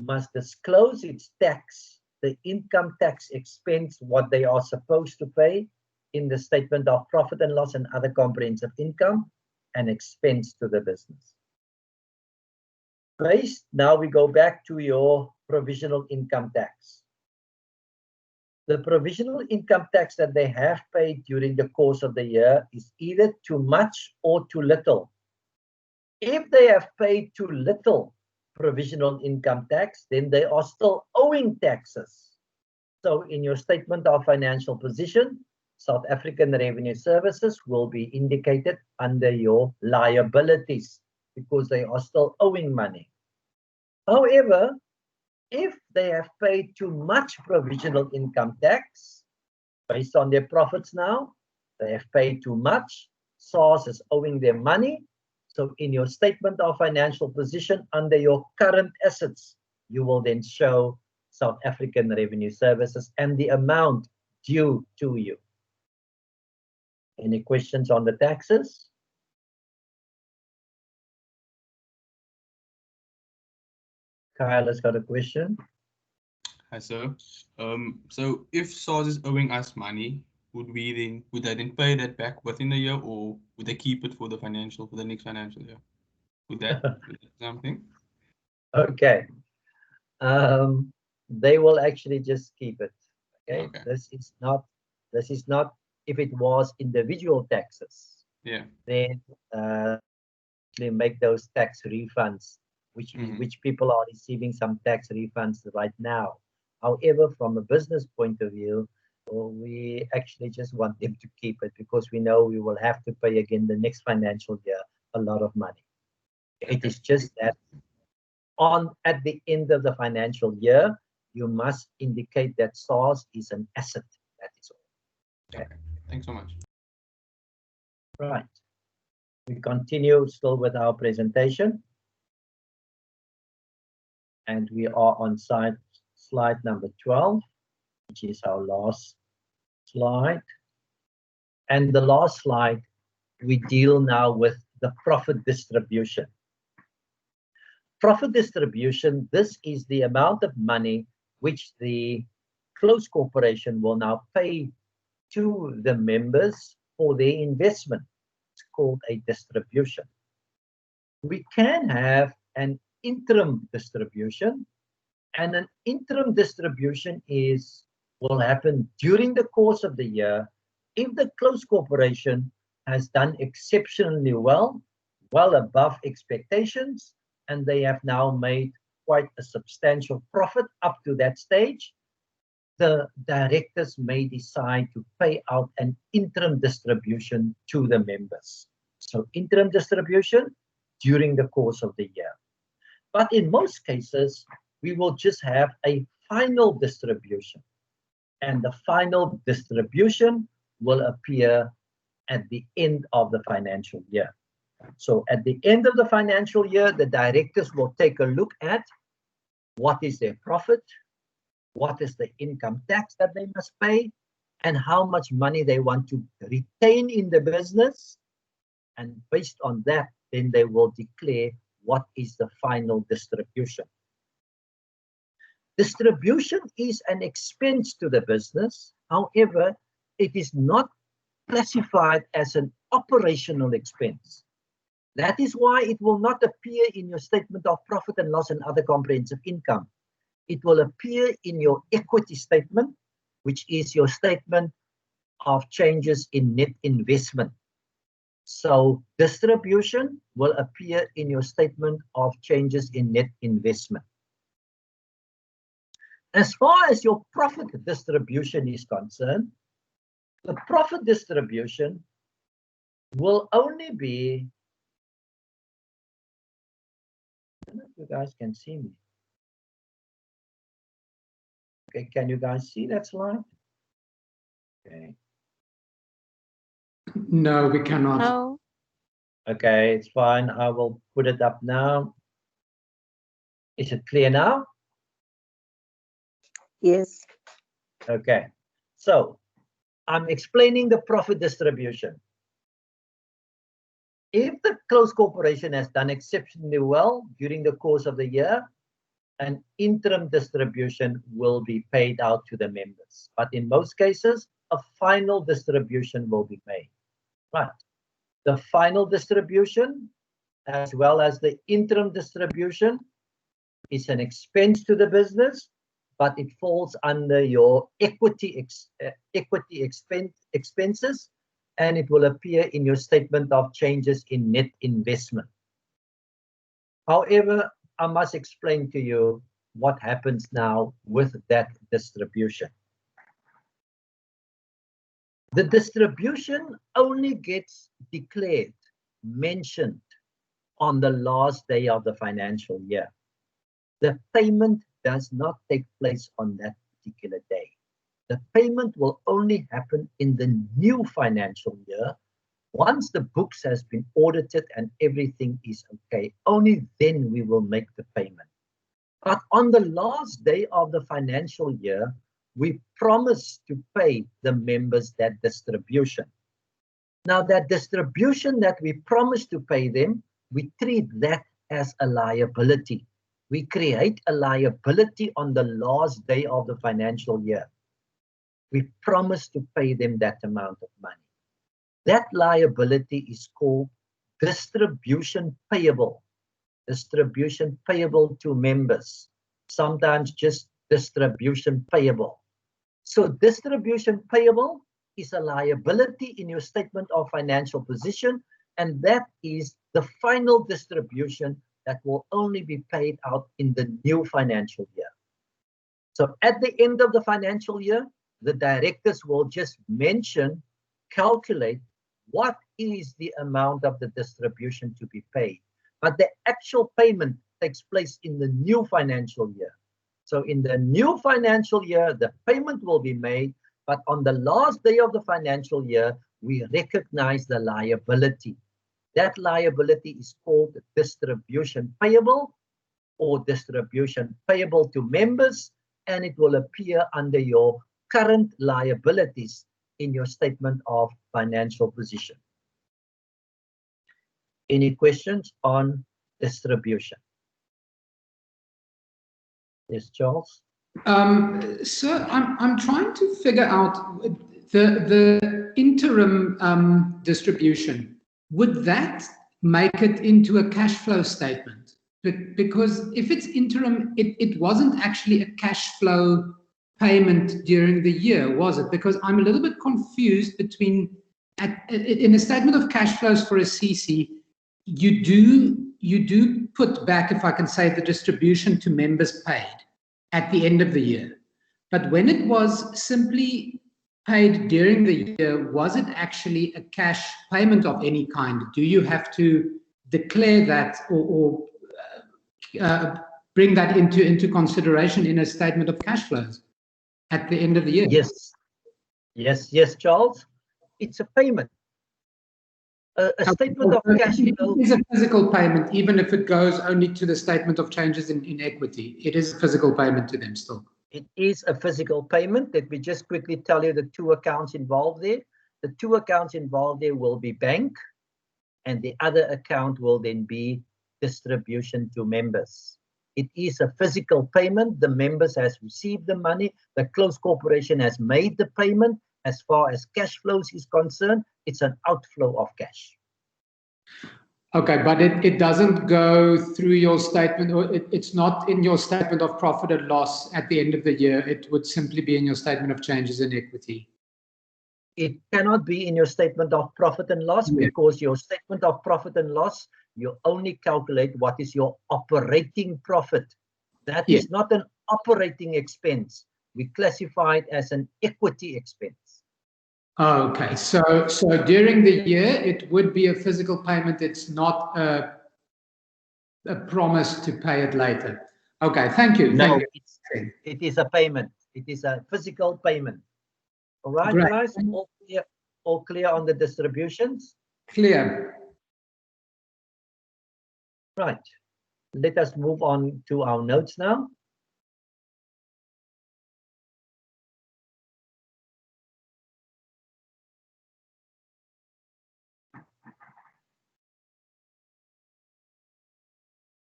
must disclose its tax, the income tax expense, what they are supposed to pay in the statement of profit and loss and other comprehensive income and expense to the business. Based, now we go back to your provisional income tax. The provisional income tax that they have paid during the course of the year is either too much or too little. If they have paid too little provisional income tax, then they are still owing taxes. So in your statement of financial position, South African Revenue Services will be indicated under your liabilities because they are still owing money. However, if they have paid too much provisional income tax, based on their profits now, they have paid too much, SARS is owing them money. So in your statement of financial position under your current assets, you will then show South African Revenue Services and the amount due to you. Any questions on the taxes? Kyle has got a question. Hi, sir. So if SARS is owing us money, would they then pay that back within the year, or would they keep it for the next financial year? Would that something? Okay. They will actually just keep it. Okay. This is not if it was individual taxes. Yeah. Then they make those tax refunds, which people are receiving some tax refunds right now. However, from a business point of view, we actually just want them to keep it because we know we will have to pay again the next financial year a lot of money. It is just that at the end of the financial year, you must indicate that SARS is an asset. That is all. Okay. Thanks so much. Right. We continue still with our presentation. And we are on slide number 12, which is our last slide. And the last slide, we deal now with the profit distribution. Profit distribution, this is the amount of money which the closed corporation will now pay to the members for their investment. It's called a distribution. We can have an interim distribution, and an interim distribution will happen during the course of the year if the closed corporation has done exceptionally well above expectations, and they have now made quite a substantial profit up to that stage. The directors may decide to pay out an interim distribution to the members. So interim distribution during the course of the year. But in most cases, we will just have a final distribution. And the final distribution will appear at the end of the financial year. So at the end of the financial year, the directors will take a look at what is their profit, what is the income tax that they must pay, and how much money they want to retain in the business. And based on that, then they will declare what is the final distribution. Distribution is an expense to the business. However, it is not classified as an operational expense. That is why it will not appear in your statement of profit and loss and other comprehensive income. It will appear in your equity statement, which is your statement of changes in net investment. So distribution will appear in your statement of changes in net investment. As far as your profit distribution is concerned, the profit distribution will only be, I don't know if you guys can see me. Okay, can you guys see that slide? Okay. No, we cannot. No. Okay, it's fine. I will put it up now. Is it clear now? Yes. Okay, so I'm explaining the profit distribution. If the closed corporation has done exceptionally well during the course of the year, an interim distribution will be paid out to the members. But in most cases, a final distribution will be made. Right. The final distribution, as well as the interim distribution, is an expense to the business, but it falls under your equity expenses, and it will appear in your statement of changes in net investment. However, I must explain to you what happens now with that distribution. The distribution only gets declared, mentioned on the last day of the financial year. The payment does not take place on that particular day. The payment will only happen in the new financial year. Once the books has been audited and everything is okay, only then we will make the payment. But on the last day of the financial year, we promise to pay the members that distribution. Now, that distribution that we promise to pay them, we treat that as a liability. We create a liability on the last day of the financial year. We promise to pay them that amount of money. That liability is called distribution payable. Distribution payable to members. Sometimes just distribution payable. So distribution payable is a liability in your statement of financial position, and that is the final distribution that will only be paid out in the new financial year. So at the end of the financial year, the directors will just calculate what is the amount of the distribution to be paid. But the actual payment takes place in the new financial year. So in the new financial year, the payment will be made, but on the last day of the financial year, we recognize the liability. That liability is called distribution payable or distribution payable to members, and it will appear under your current liabilities in your statement of financial position. Any questions on distribution? Yes, Charles? Sir, I'm trying to figure out the interim distribution. Would that make it into a cash flow statement? Because if it's interim, it wasn't actually a cash flow payment during the year, was it? Because I'm a little bit confused between, in a statement of cash flows for a CC, you do put back, if I can say, the distribution to members paid at the end of the year. But when it was simply paid during the year, was it actually a cash payment of any kind? Do you have to declare that or bring that into consideration in a statement of cash flows at the end of the year? Yes, Charles. It's a payment. A statement of cash flow is a physical payment, even if it goes only to the statement of changes in equity. It is a physical payment to them still. It is a physical payment. Let me just quickly tell you the two accounts involved there. The two accounts involved there will be bank, and the other account will then be distribution to members. It is a physical payment. The members has received the money. The closed corporation has made the payment. As far as cash flows is concerned, it's an outflow of cash. Okay, but it doesn't go through your statement, or it's not in your statement of profit and loss at the end of the year. It would simply be in your statement of changes in equity. It cannot be in your statement of profit and loss because your statement of profit and loss, you only calculate what is your operating profit. That is not an operating expense. We classify it as an equity expense. Okay, so during the year, it would be a physical payment. It's not a promise to pay it later. Okay, thank you. No, it is a payment. It is a physical payment. All right, Great. guys, all clear on the distributions? Clear. Right, let us move on to our notes now.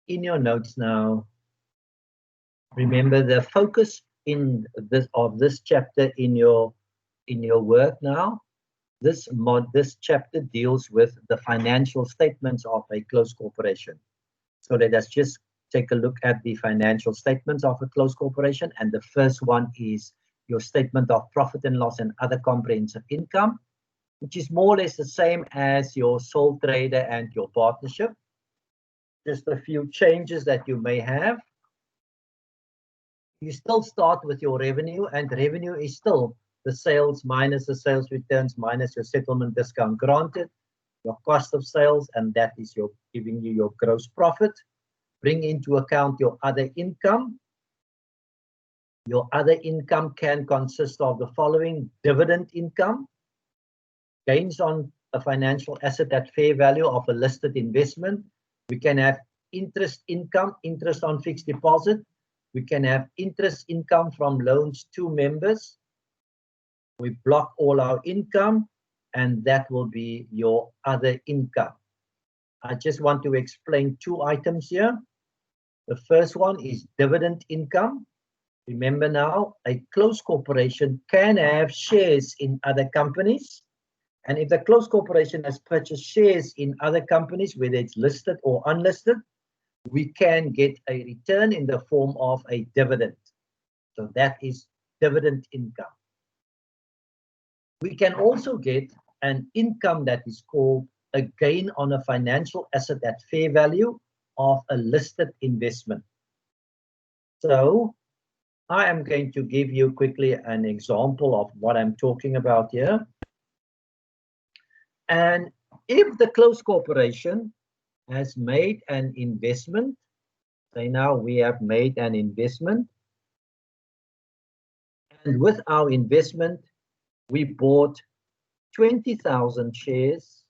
In your notes now, remember the focus in this chapter in your work now. This chapter deals with the financial statements of a closed corporation. So let us just take a look at the financial statements of a closed corporation, and the first one is your statement of profit and loss and other comprehensive income, which is more or less the same as your sole trader and your partnership. Just a few changes that you may have. You still start with your revenue, and revenue is still the sales minus the sales returns minus your settlement discount granted, your cost of sales, and that is giving you your gross profit. Bring into account your other income. Your other income can consist of the following: dividend income, gains on a financial asset at fair value of a listed investment. We can have interest income, interest on fixed deposit. We can have interest income from loans to members. We block all our income, and that will be your other income. I just want to explain two items here. The first one is dividend income. Remember now, a closed corporation can have shares in other companies. And if the closed corporation has purchased shares in other companies, whether it's listed or unlisted, we can get a return in the form of a dividend. So that is dividend income. We can also get an income that is called a gain on a financial asset at fair value of a listed investment. So I am going to give you quickly an example of what I'm talking about here. And if the closed corporation has made an investment, say now we have made an investment, and with our investment, we bought 20,000 shares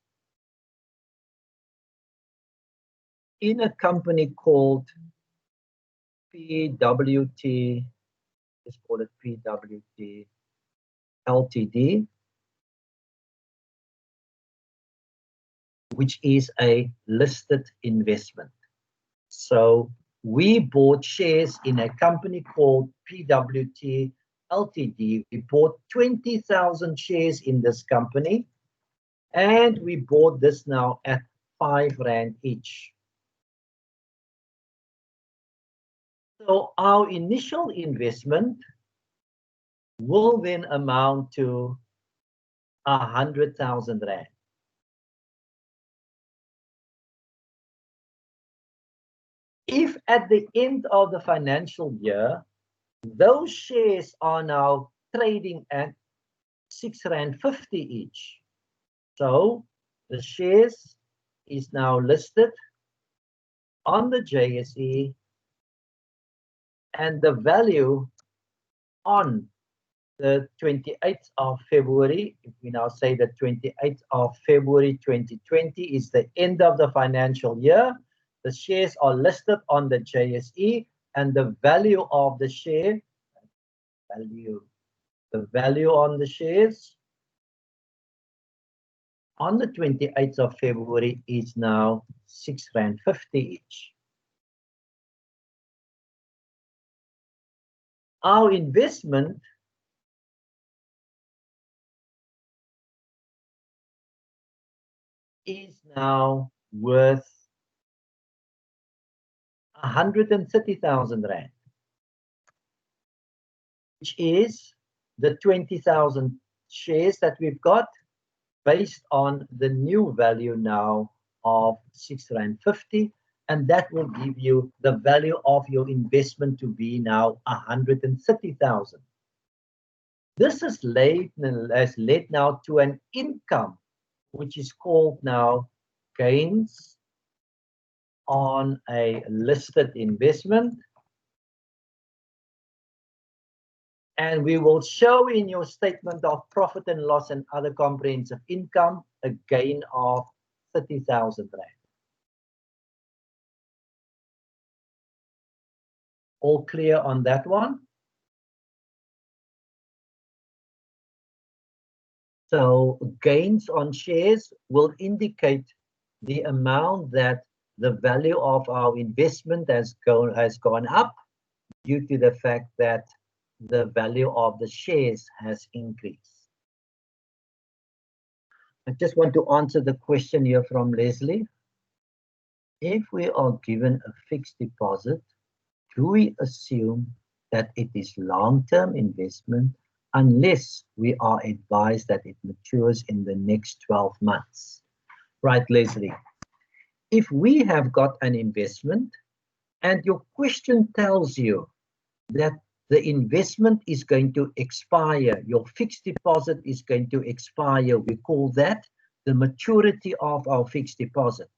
in a company called PWT, let's call it PWT Ltd, which is a listed investment. So we bought shares in a company called PWT Ltd. We bought 20,000 shares in this company, and we bought this now at 5 Rand each. So our initial investment will then amount to 100,000 Rand. If at the end of the financial year, those shares are now trading at 6.50 Rand each. So the shares is now listed on the JSE, and the value on the 28th of February, if we now say the 28th of February 2020 is the end of the financial year, the shares are listed on the JSE, and the value of the share, the value on the shares on the 28th of February is now 6.50 Rand each. Our investment is now worth 130,000 Rand, which is the 20,000 shares that we've got based on the new value now of 6.50 Rand, and that will give you the value of your investment to be now 130,000. This has led now to an income which is called now gains on a listed investment. And we will show in your statement of profit and loss and other comprehensive income a gain of 30,000 Rand. All clear on that one? So gains on shares will indicate the amount that the value of our investment has gone up due to the fact that the value of the shares has increased. I just want to answer the question here from Leslie. If we are given a fixed deposit, do we assume that it is long-term investment unless we are advised that it matures in the next 12 months? Right, Leslie? If we have got an investment and your question tells you that the investment is going to expire, your fixed deposit is going to expire, we call that the maturity of our fixed deposit.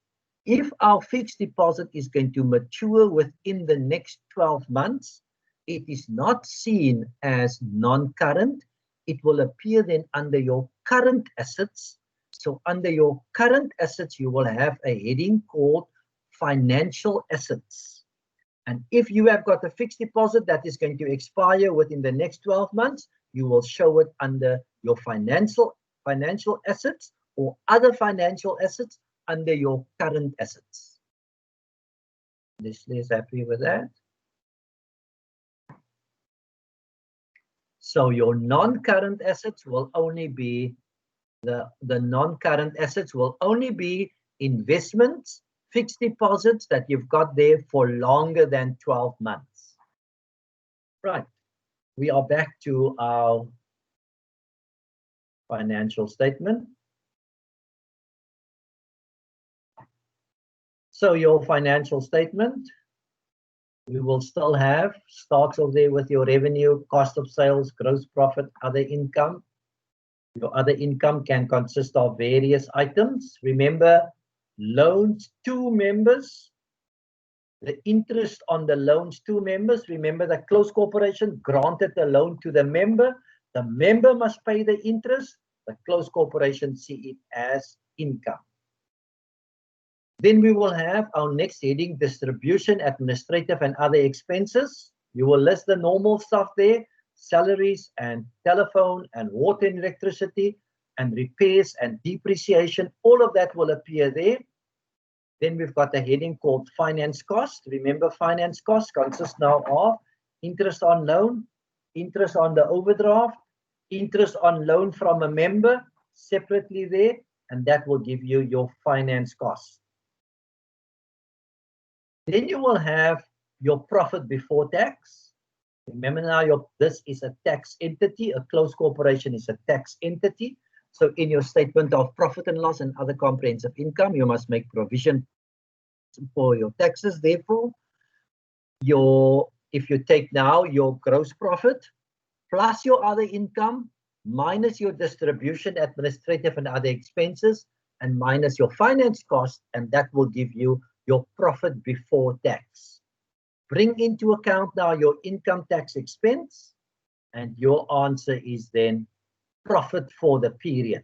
If our fixed deposit is going to mature within the next 12 months, it is not seen as non-current. It will appear then under your current assets. So under your current assets, you will have a heading called financial assets. And if you have got a fixed deposit that is going to expire within the next 12 months, you will show it under your financial assets or other financial assets under your current assets. Leslie is happy with that. So your non-current assets will only be the non-current assets will only be investments, fixed deposits that you've got there for longer than 12 months. Right. We are back to our financial statement. So your financial statement, we will still have, starts off there with your revenue, cost of sales, gross profit, other income. Your other income can consist of various items. Remember, loans to members, the interest on the loans to members. Remember, the closed corporation granted the loan to the member. The member must pay the interest. The closed corporation see it as income. Then we will have our next heading, distribution, administrative and other expenses. You will list the normal stuff there, salaries and telephone and water and electricity and repairs and depreciation. All of that will appear there. Then we've got a heading called finance cost. Remember, finance cost consists now of interest on loan, interest on the overdraft, interest on loan from a member separately there, and that will give you your finance cost. Then you will have your profit before tax. Remember now, this is a tax entity. A closed corporation is a tax entity. So in your statement of profit and loss and other comprehensive income, you must make provision for your taxes. Therefore, if you take now your gross profit plus your other income minus your distribution, administrative and other expenses, and minus your finance cost, and that will give you your profit before tax. Bring into account now your income tax expense, and your answer is then profit for the period.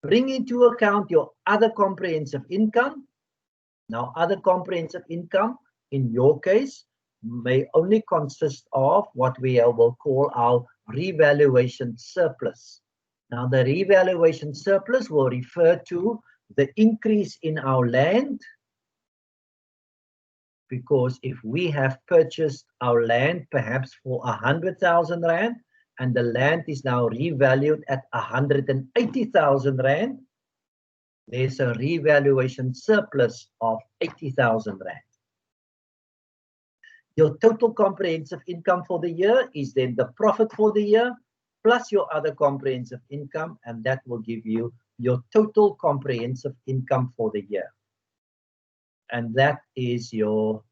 Bring into account your other comprehensive income. Now, other comprehensive income, in your case, may only consist of what we will call our revaluation surplus. Now, the revaluation surplus will refer to the increase in our land, because if we have purchased our land perhaps for 100,000 Rand and the land is now revalued at 180,000 Rand, there's a revaluation surplus of 80,000 Rand. Your total comprehensive income for the year is then the profit for the year plus your other comprehensive income, and that will give you your total comprehensive income for the year. And that is your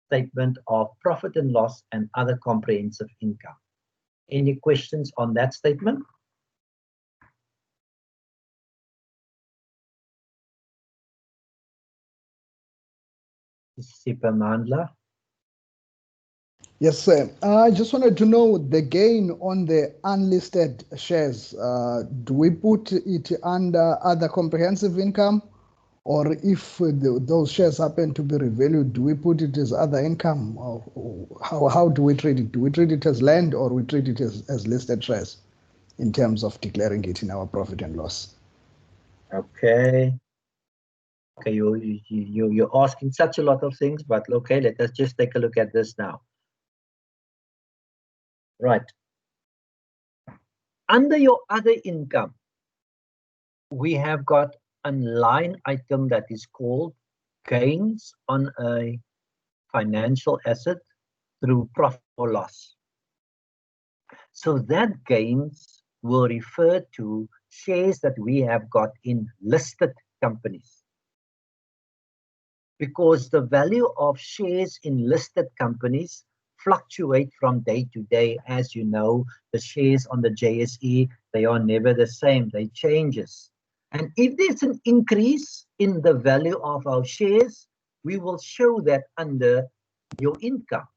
statement of profit and loss and other comprehensive income. Any questions on that statement? Sipamandla. Yes, sir. I just wanted to know the gain on the unlisted shares. Do we put it under other comprehensive income? Or if those shares happen to be revalued, do we put it as other income? Or how do we treat it? Do we treat it as land, or we treat it as listed shares in terms of declaring it in our profit and loss? Okay. Okay, you're asking such a lot of things, but okay, let us just take a look at this now. Right. Under your other income, we have got a line item that is called gains on a financial asset through profit or loss. So that gains will refer to shares that we have got in listed companies. Because the value of shares in listed companies fluctuate from day to day. As you know, the shares on the JSE, they are never the same, they changes. And if there's an increase in the value of our shares, we will show that under your income.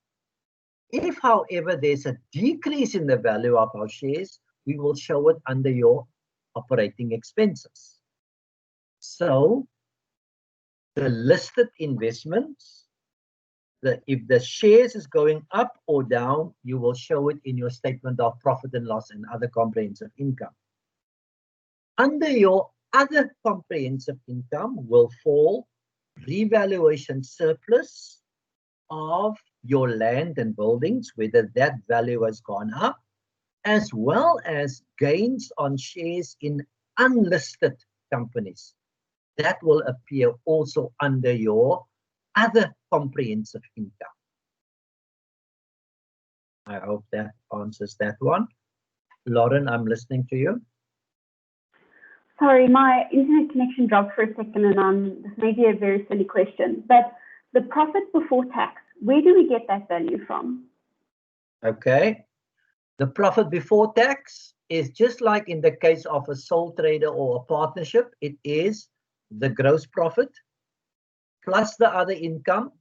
If, however, there's a decrease in the value of our shares, we will show it under your operating expenses. So the listed investments, if the shares is going up or down, you will show it in your statement of profit and loss and other comprehensive income. Under your other comprehensive income will fall revaluation surplus of your land and buildings, whether that value has gone up, as well as gains on shares in unlisted companies. That will appear also under your other comprehensive income. I hope that answers that one. Lauren, I'm listening to you. Sorry, my internet connection dropped for a second, and this may be a very silly question, but the profit before tax, where do we get that value from? Okay. The profit before tax is just like in the case of a sole trader or a partnership. It is the gross profit plus the other income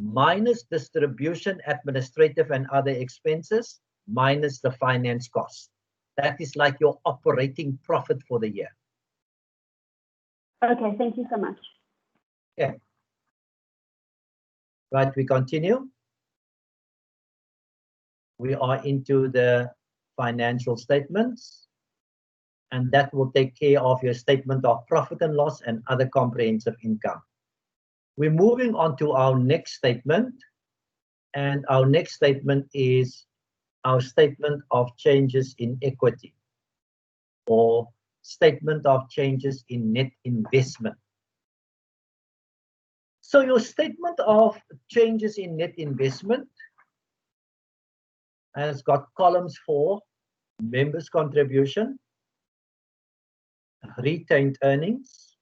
minus distribution, administrative and other expenses minus the finance costs. That is like your operating profit for the year. Okay, thank you so much. Okay. Right, we continue. We are into the financial statements, and that will take care of your statement of profit and loss and other comprehensive income. We're moving on to our next statement, and our next statement is our statement of changes in equity or statement of changes in net investment. So your statement of changes in net investment has got columns for members' contribution, retained earnings,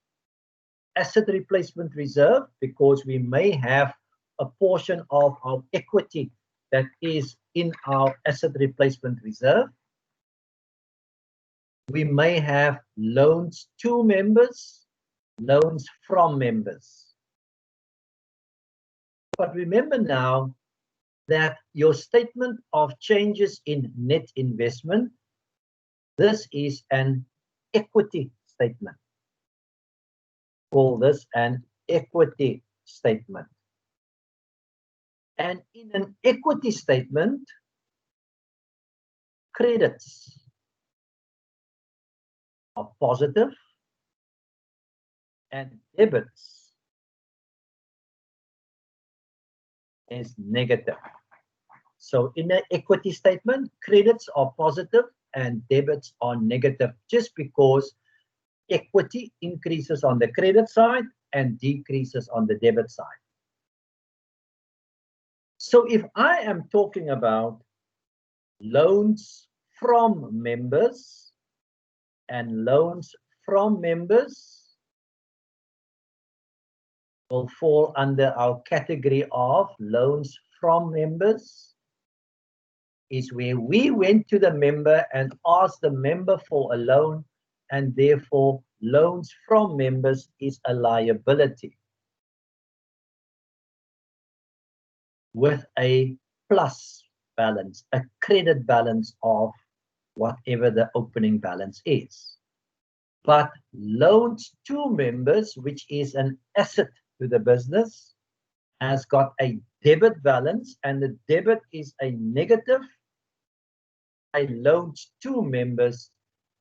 asset replacement reserve, because we may have a portion of our equity that is in our asset replacement reserve. We may have loans to members, loans from members. But remember now that your statement of changes in net investment, this is an equity statement. Call this an equity statement. And in an equity statement, credits are positive and debits is negative. So in an equity statement, credits are positive and debits are negative, just because equity increases on the credit side and decreases on the debit side. So if I am talking about loans from members and loans from members will fall under our category of loans from members, is where we went to the member and asked the member for a loan, and therefore loans from members is a liability with a plus balance, a credit balance of whatever the opening balance is. But loans to members, which is an asset to the business, has got a debit balance, and the debit is a negative. A loans to members,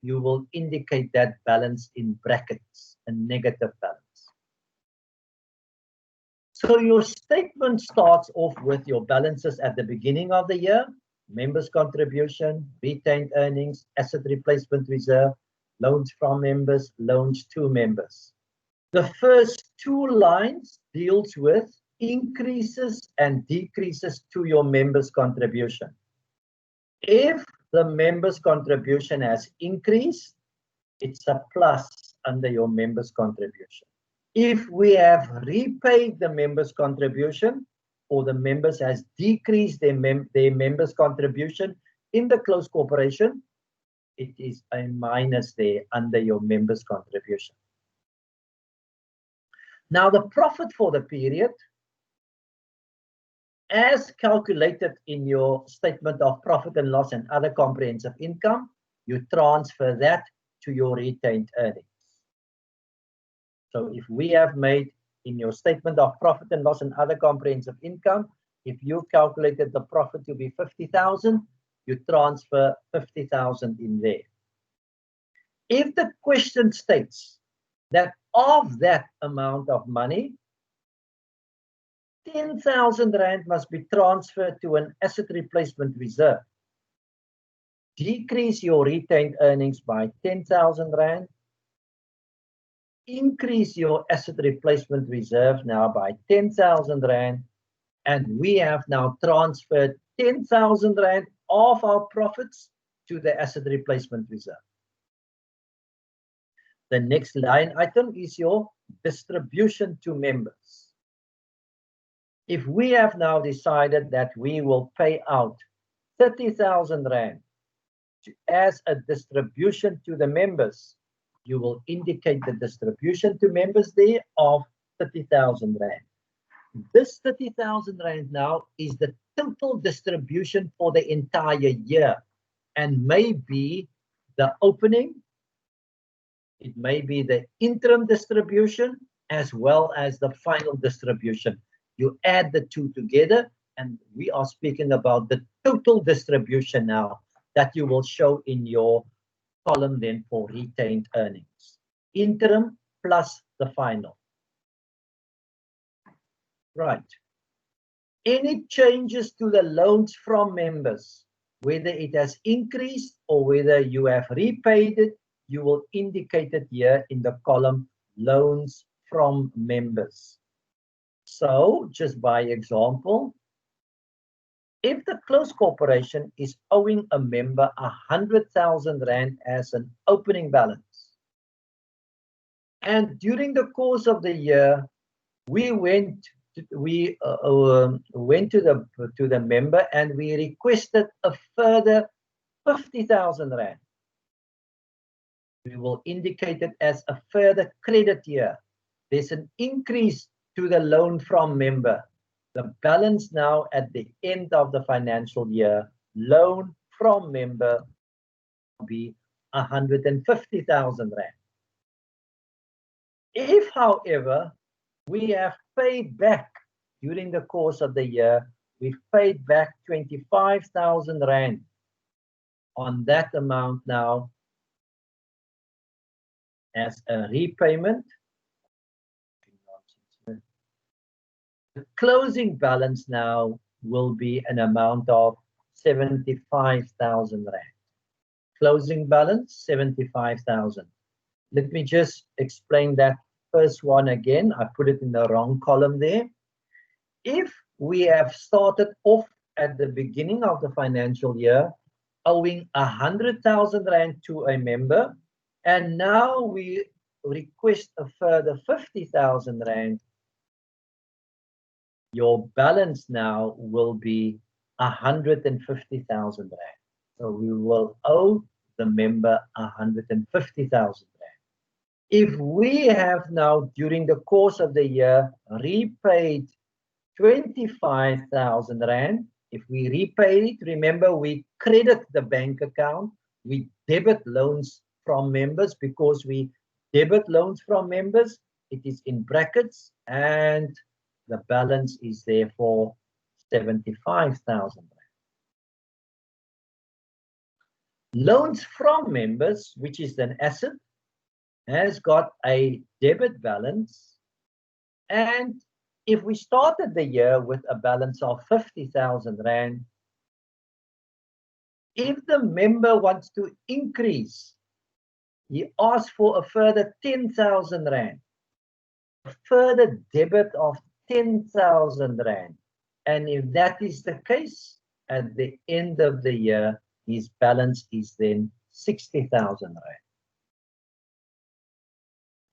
you will indicate that balance in brackets, a negative balance. So your statement starts off with your balances at the beginning of the year: members' contribution, retained earnings, asset replacement reserve, loans from members, loans to members. The first two lines deals with increases and decreases to your members' contribution. If the members' contribution has increased, it's a plus under your members' contribution. If we have repaid the members' contribution, or the members has decreased their members' contribution in the closed corporation, it is a minus there under your members' contribution. Now the profit for the period, as calculated in your statement of profit and loss and other comprehensive income, you transfer that to your retained earnings. So if we have made in your statement of profit and loss and other comprehensive income, if you calculated the profit to be 50,000, you transfer 50,000 in there. If the question states that of that amount of money, 10,000 rand must be transferred to an asset replacement reserve, decrease your retained earnings by 10,000 rand, increase your asset replacement reserve now by 10,000 rand, and we have now transferred 10,000 rand of our profits to the asset replacement reserve. The next line item is your distribution to members. If we have now decided that we will pay out 30,000 rand as a distribution to the members, you will indicate the distribution to members there of 30,000 rand. This 30,000 rand now is the total distribution for the entire year, and may be the opening, it may be the interim distribution, as well as the final distribution. You add the two together, and we are speaking about the total distribution now that you will show in your column then for retained earnings. Interim plus the final. Right. Any changes to the loans from members, whether it has increased or whether you have repaid it, you will indicate it here in the column loans from members. So, just by example, if the closed corporation is owing a member 100,000 rand as an opening balance, and during the course of the year, we went to the member and we requested a further 50,000 rand. We will indicate it as a further credit year. There's an increase to the loan from member. The balance now at the end of the financial year, loan from member will be 150,000 rand. If, however, we have paid back during the course of the year, we've paid back 25,000 rand on that amount now as a repayment. The closing balance now will be an amount of 75,000 rand. Closing balance, 75,000. Let me just explain that first one again. I put it in the wrong column there. If we have started off at the beginning of the financial year owing 100,000 rand to a member, and now we request a further 50,000 rand, your balance now will be 150,000 rand. So we will owe the member 150,000 rand. If we have now, during the course of the year, repaid 25,000 rand, if we repay it, remember we credit the bank account, we debit loans from members. Because we debit loans from members, it is in brackets, and the balance is therefore 75,000 rand. Loans from members, which is an asset, has got a debit balance, and if we started the year with a balance of 50,000 rand, if the member wants to increase, he asks for a further 10,000 rand, a further debit of 10,000 rand. And if that is the case, at the end of the year, his balance is then 60,000 rand.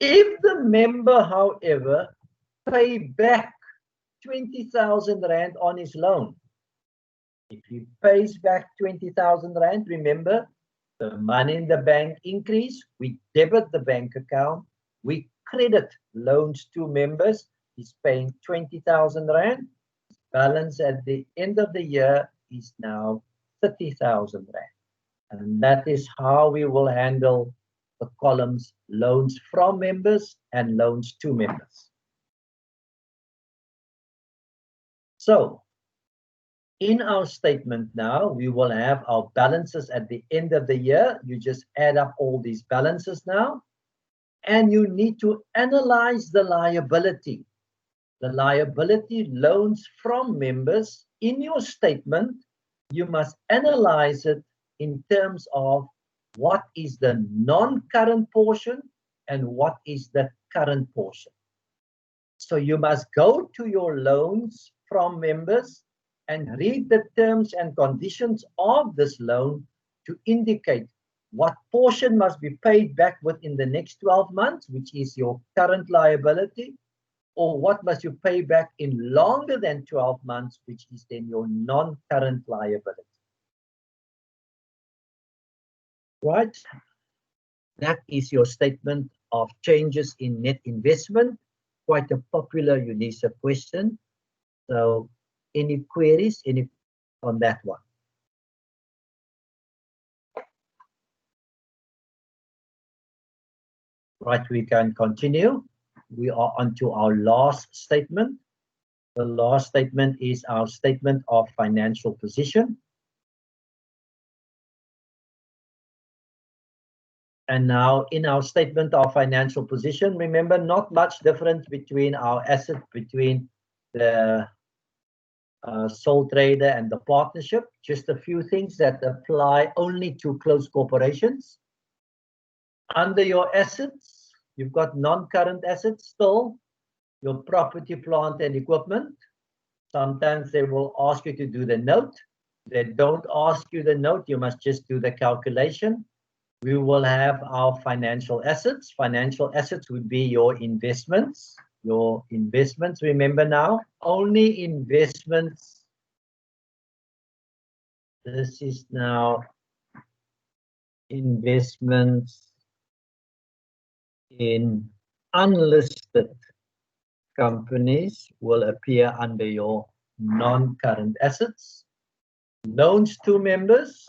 If the member, however, pay back 20,000 rand on his loan, if he pays back 20,000 rand, remember, the money in the bank increase, we debit the bank account, we credit loans to members, he's paying 20,000 rand, his balance at the end of the year is now 30,000 rand. And that is how we will handle the columns loans from members and loans to members. So in our statement now, we will have our balances at the end of the year. You just add up all these balances now, and you need to analyze the liability. The liability loans from members in your statement. You must analyze it in terms of what is the non-current portion and what is the current portion. So you must go to your loans from members and read the terms and conditions of this loan to indicate what portion must be paid back within the next 12 months, which is your current liability, or what must you pay back in longer than 12 months, which is then your non-current liability. Right? That is your statement of changes in net investment. Quite a popular UNISA question. So any queries on that one? Right, we can continue. We are on to our last statement. The last statement is our statement of financial position. And now in our statement of financial position, remember, not much difference between our assets, between the sole trader and the partnership. Just a few things that apply only to closed corporations. Under your assets, you've got non-current assets still, your property, plant, and equipment. Sometimes they will ask you to do the note. They don't ask you the note, you must just do the calculation. We will have our financial assets. Financial assets would be your investments. Your investments, remember now, only investments. This is now investments in unlisted companies will appear under your non-current assets. Loans to members,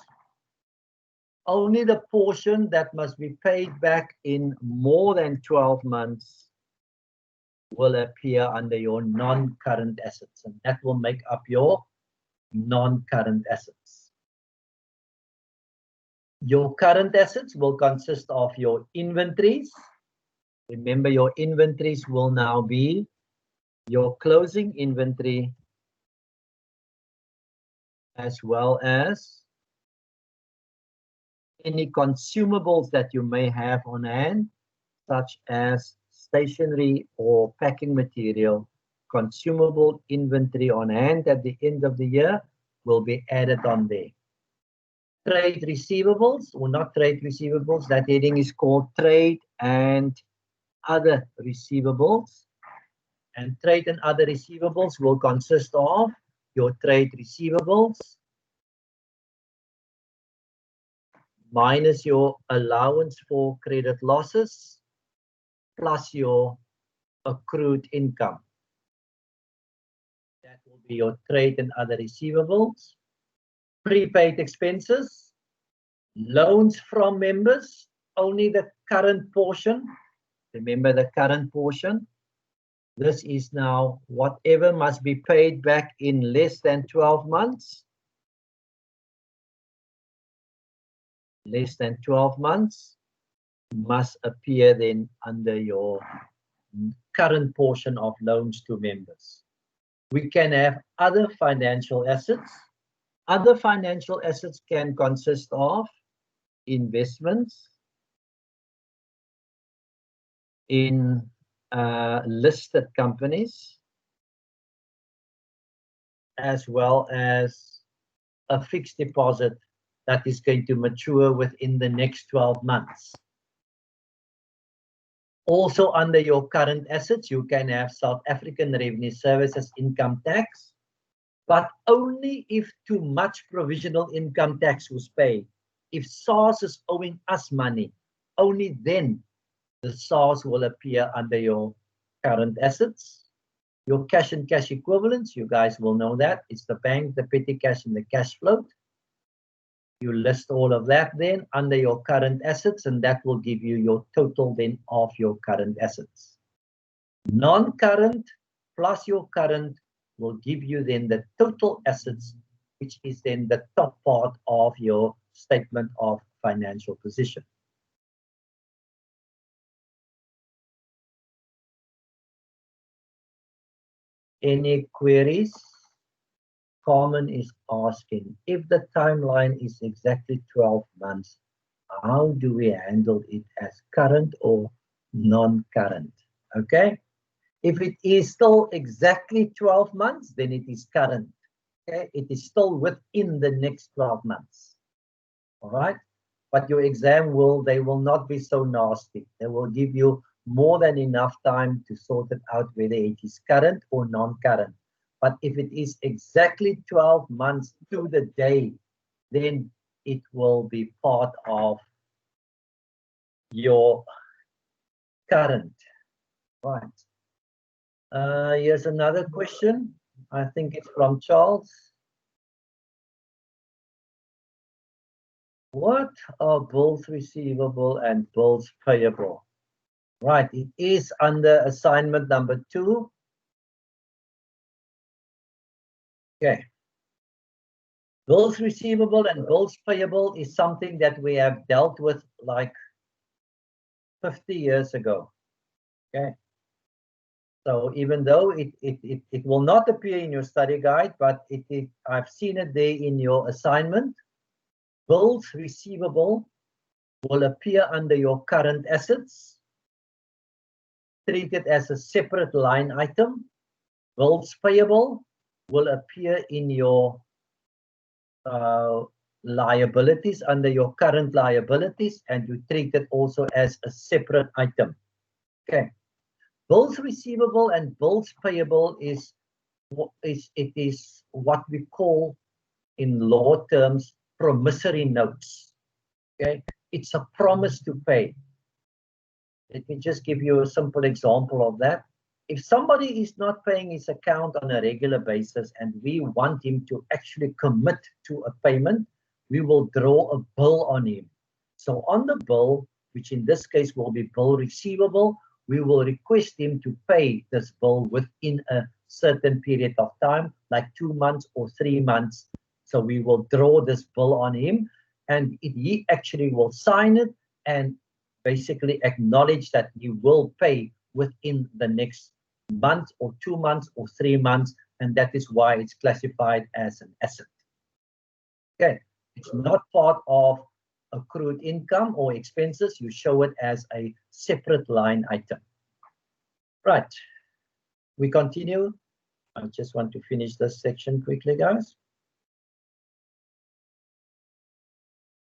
only the portion that must be paid back in more than 12 months will appear under your non-current assets, and that will make up your non-current assets. Your current assets will consist of your inventories. Remember, your inventories will now be your closing inventory as well as any consumables that you may have on hand, such as stationery or packing material. Consumable inventory on hand at the end of the year will be added on there. Trade receivables, or not trade receivables, that heading is called trade and other receivables. And trade and other receivables will consist of your trade receivables minus your allowance for credit losses plus your accrued income. That will be your trade and other receivables. Prepaid expenses, loans from members, only the current portion. Remember the current portion. This is now whatever must be paid back in less than 12 months. Less than 12 months must appear then under your current portion of loans to members. We can have other financial assets. Other financial assets can consist of investments in listed companies, as well as a fixed deposit that is going to mature within the next 12 months. Also under your current assets, you can have South African Revenue Services income tax, but only if too much provisional income tax was paid. If SARS is owing us money, only then the SARS will appear under your current assets. Your cash and cash equivalents, you guys will know that. It's the bank, the petty cash, and the cash float. You list all of that then under your current assets, and that will give you your total then of your current assets. Non-current plus your current will give you then the total assets, which is then the top part of your statement of financial position. Any queries? Carmen is asking, if the timeline is exactly 12 months, how do we handle it as current or non-current? Okay. If it is still exactly 12 months, then it is current. Okay. It is still within the next 12 months. All right. But your exam they will not be so nasty. They will give you more than enough time to sort it out whether it is current or non-current. But if it is exactly 12 months to the day, then it will be part of your current. Right. Here's another question. I think it's from Charles. What are bills receivable and bills payable? Right, it is under assignment number 2. Okay. Bills receivable and bills payable is something that we have dealt with like 50 years ago. Okay. So even though it will not appear in your study guide, but I've seen it there in your assignment. Bills receivable will appear under your current assets, treated as a separate line item. Bills payable will appear in your liabilities under your current liabilities, and you treat it also as a separate item. Okay. Bills receivable and bills payable is what we call in law terms promissory notes. Okay, it's a promise to pay. Let me just give you a simple example of that. If somebody is not paying his account on a regular basis and we want him to actually commit to a payment, we will draw a bill on him. So on the bill, which in this case will be bill receivable, we will request him to pay this bill within a certain period of time, like 2 months or 3 months. So we will draw this bill on him, and he actually will sign it and basically acknowledge that he will pay within the next month or 2 months or 3 months, and that is why it's classified as an asset. Okay, it's not part of accrued income or expenses. You show it as a separate line item. Right, we continue. I just want to finish this section quickly, guys.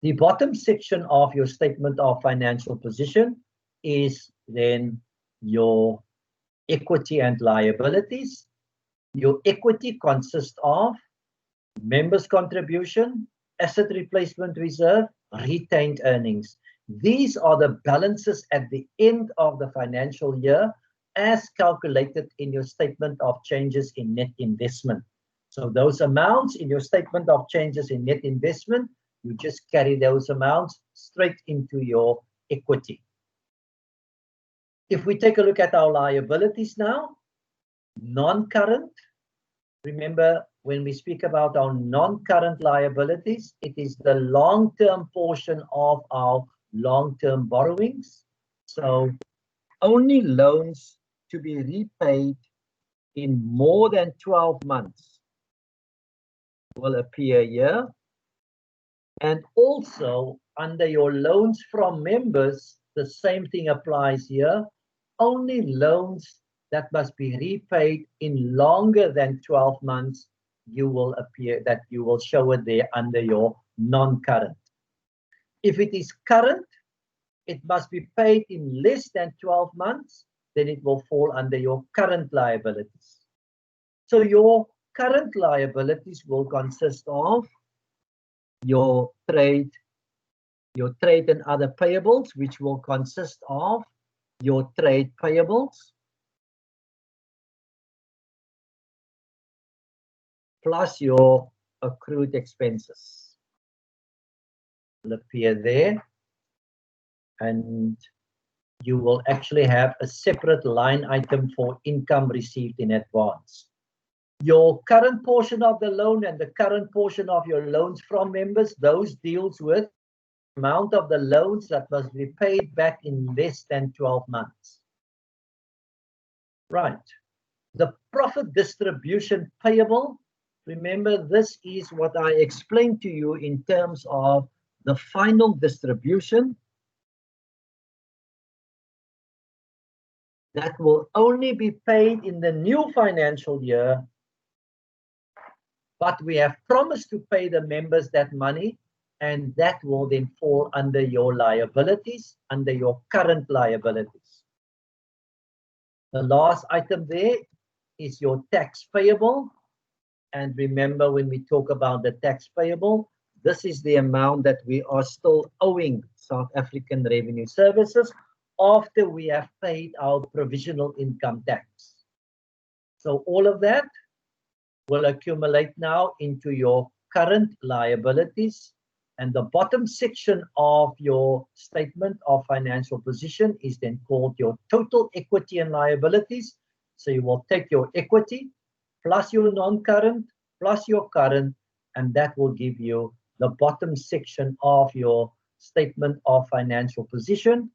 The bottom section of your statement of financial position is then your equity and liabilities. Your equity consists of members' contribution, asset replacement reserve, retained earnings. These are the balances at the end of the financial year as calculated in your statement of changes in net investment. So those amounts in your statement of changes in net investment, you just carry those amounts straight into your equity. If we take a look at our liabilities now, non-current, remember when we speak about our non-current liabilities, it is the long-term portion of our long-term borrowings. So only loans to be repaid in more than 12 months will appear here. And also under your loans from members, the same thing applies here. Only loans that must be repaid in longer than 12 months, you will show it there under your non-current. If it is current, it must be paid in less than 12 months, then it will fall under your current liabilities. So your current liabilities will consist of your trade and other payables, which will consist of your trade payables plus your accrued expenses will appear there, and you will actually have a separate line item for income received in advance. Your current portion of the loan and the current portion of your loans from members, those deals with the amount of the loans that must be paid back in less than 12 months. Right. The profit distribution payable, remember this is what I explained to you in terms of the final distribution that will only be paid in the new financial year, but we have promised to pay the members that money, and that will then fall under your liabilities, under your current liabilities. The last item there is your tax payable. And remember, when we talk about the tax payable, this is the amount that we are still owing South African Revenue Services after we have paid our provisional income tax. So all of that will accumulate now into your current liabilities. And the bottom section of your statement of financial position is then called your total equity and liabilities. So you will take your equity plus your non-current plus your current, and that will give you the bottom section of your statement of financial position.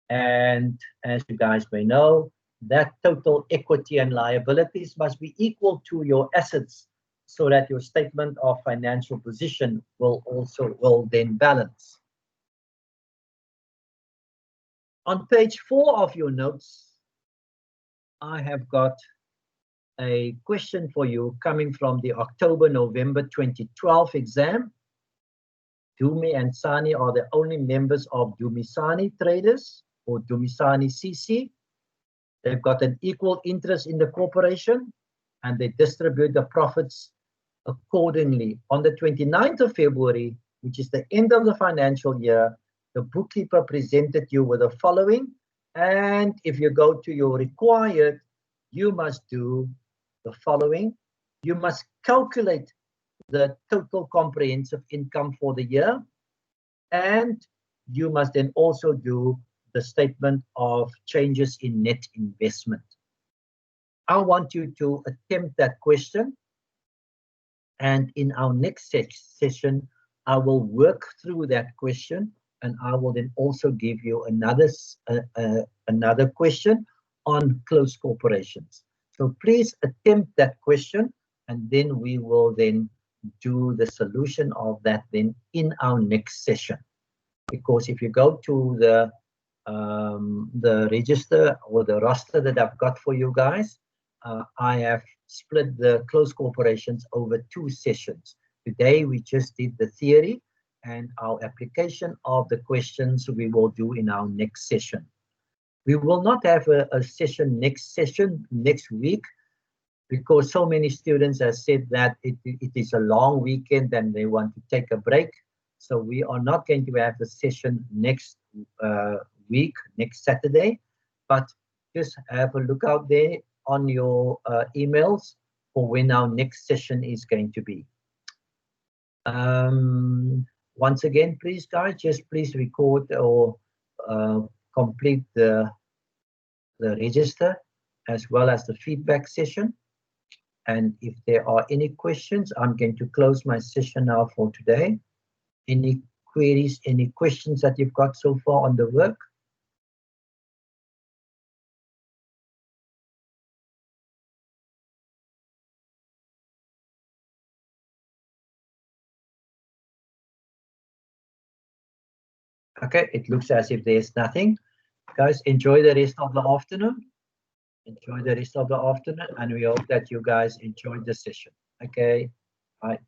And as you guys may know, that total equity and liabilities must be equal to your assets so that your statement of financial position will then balance. On page 4 of your notes, I have got a question for you coming from the October-November 2012 exam. Dumi and Sani are the only members of Dumisani Traders or Dumisani CC. They've got an equal interest in the corporation and they distribute the profits accordingly. On the 29th of February, which is the end of the financial year, the bookkeeper presented you with the following. And if you go to your required, you must do the following. You must calculate the total comprehensive income for the year, and you must then also do the statement of changes in net investment. I want you to attempt that question, and in our next session, I will work through that question, and I will then also give you another question on closed corporations. So please attempt that question, and then we will then do the solution of that then in our next session. Because if you go to the register or the roster that I've got for you guys, I have split the closed corporations over 2 sessions. Today we just did the theory, and our application of the questions we will do in our next session. We will not have a session next week because so many students have said that it is a long weekend and they want to take a break. So we are not going to have a session next week, next Saturday, but just have a look out there on your emails for when our next session is going to be. Once again, please guys, just please record or complete the register as well as the feedback session. And if there are any questions, I'm going to close my session now for today. Any queries, any questions that you've got so far on the work? Okay, it looks as if there's nothing. Guys, enjoy the rest of the afternoon. Enjoy the rest of the afternoon, and we hope that you guys enjoyed the session. Okay, bye.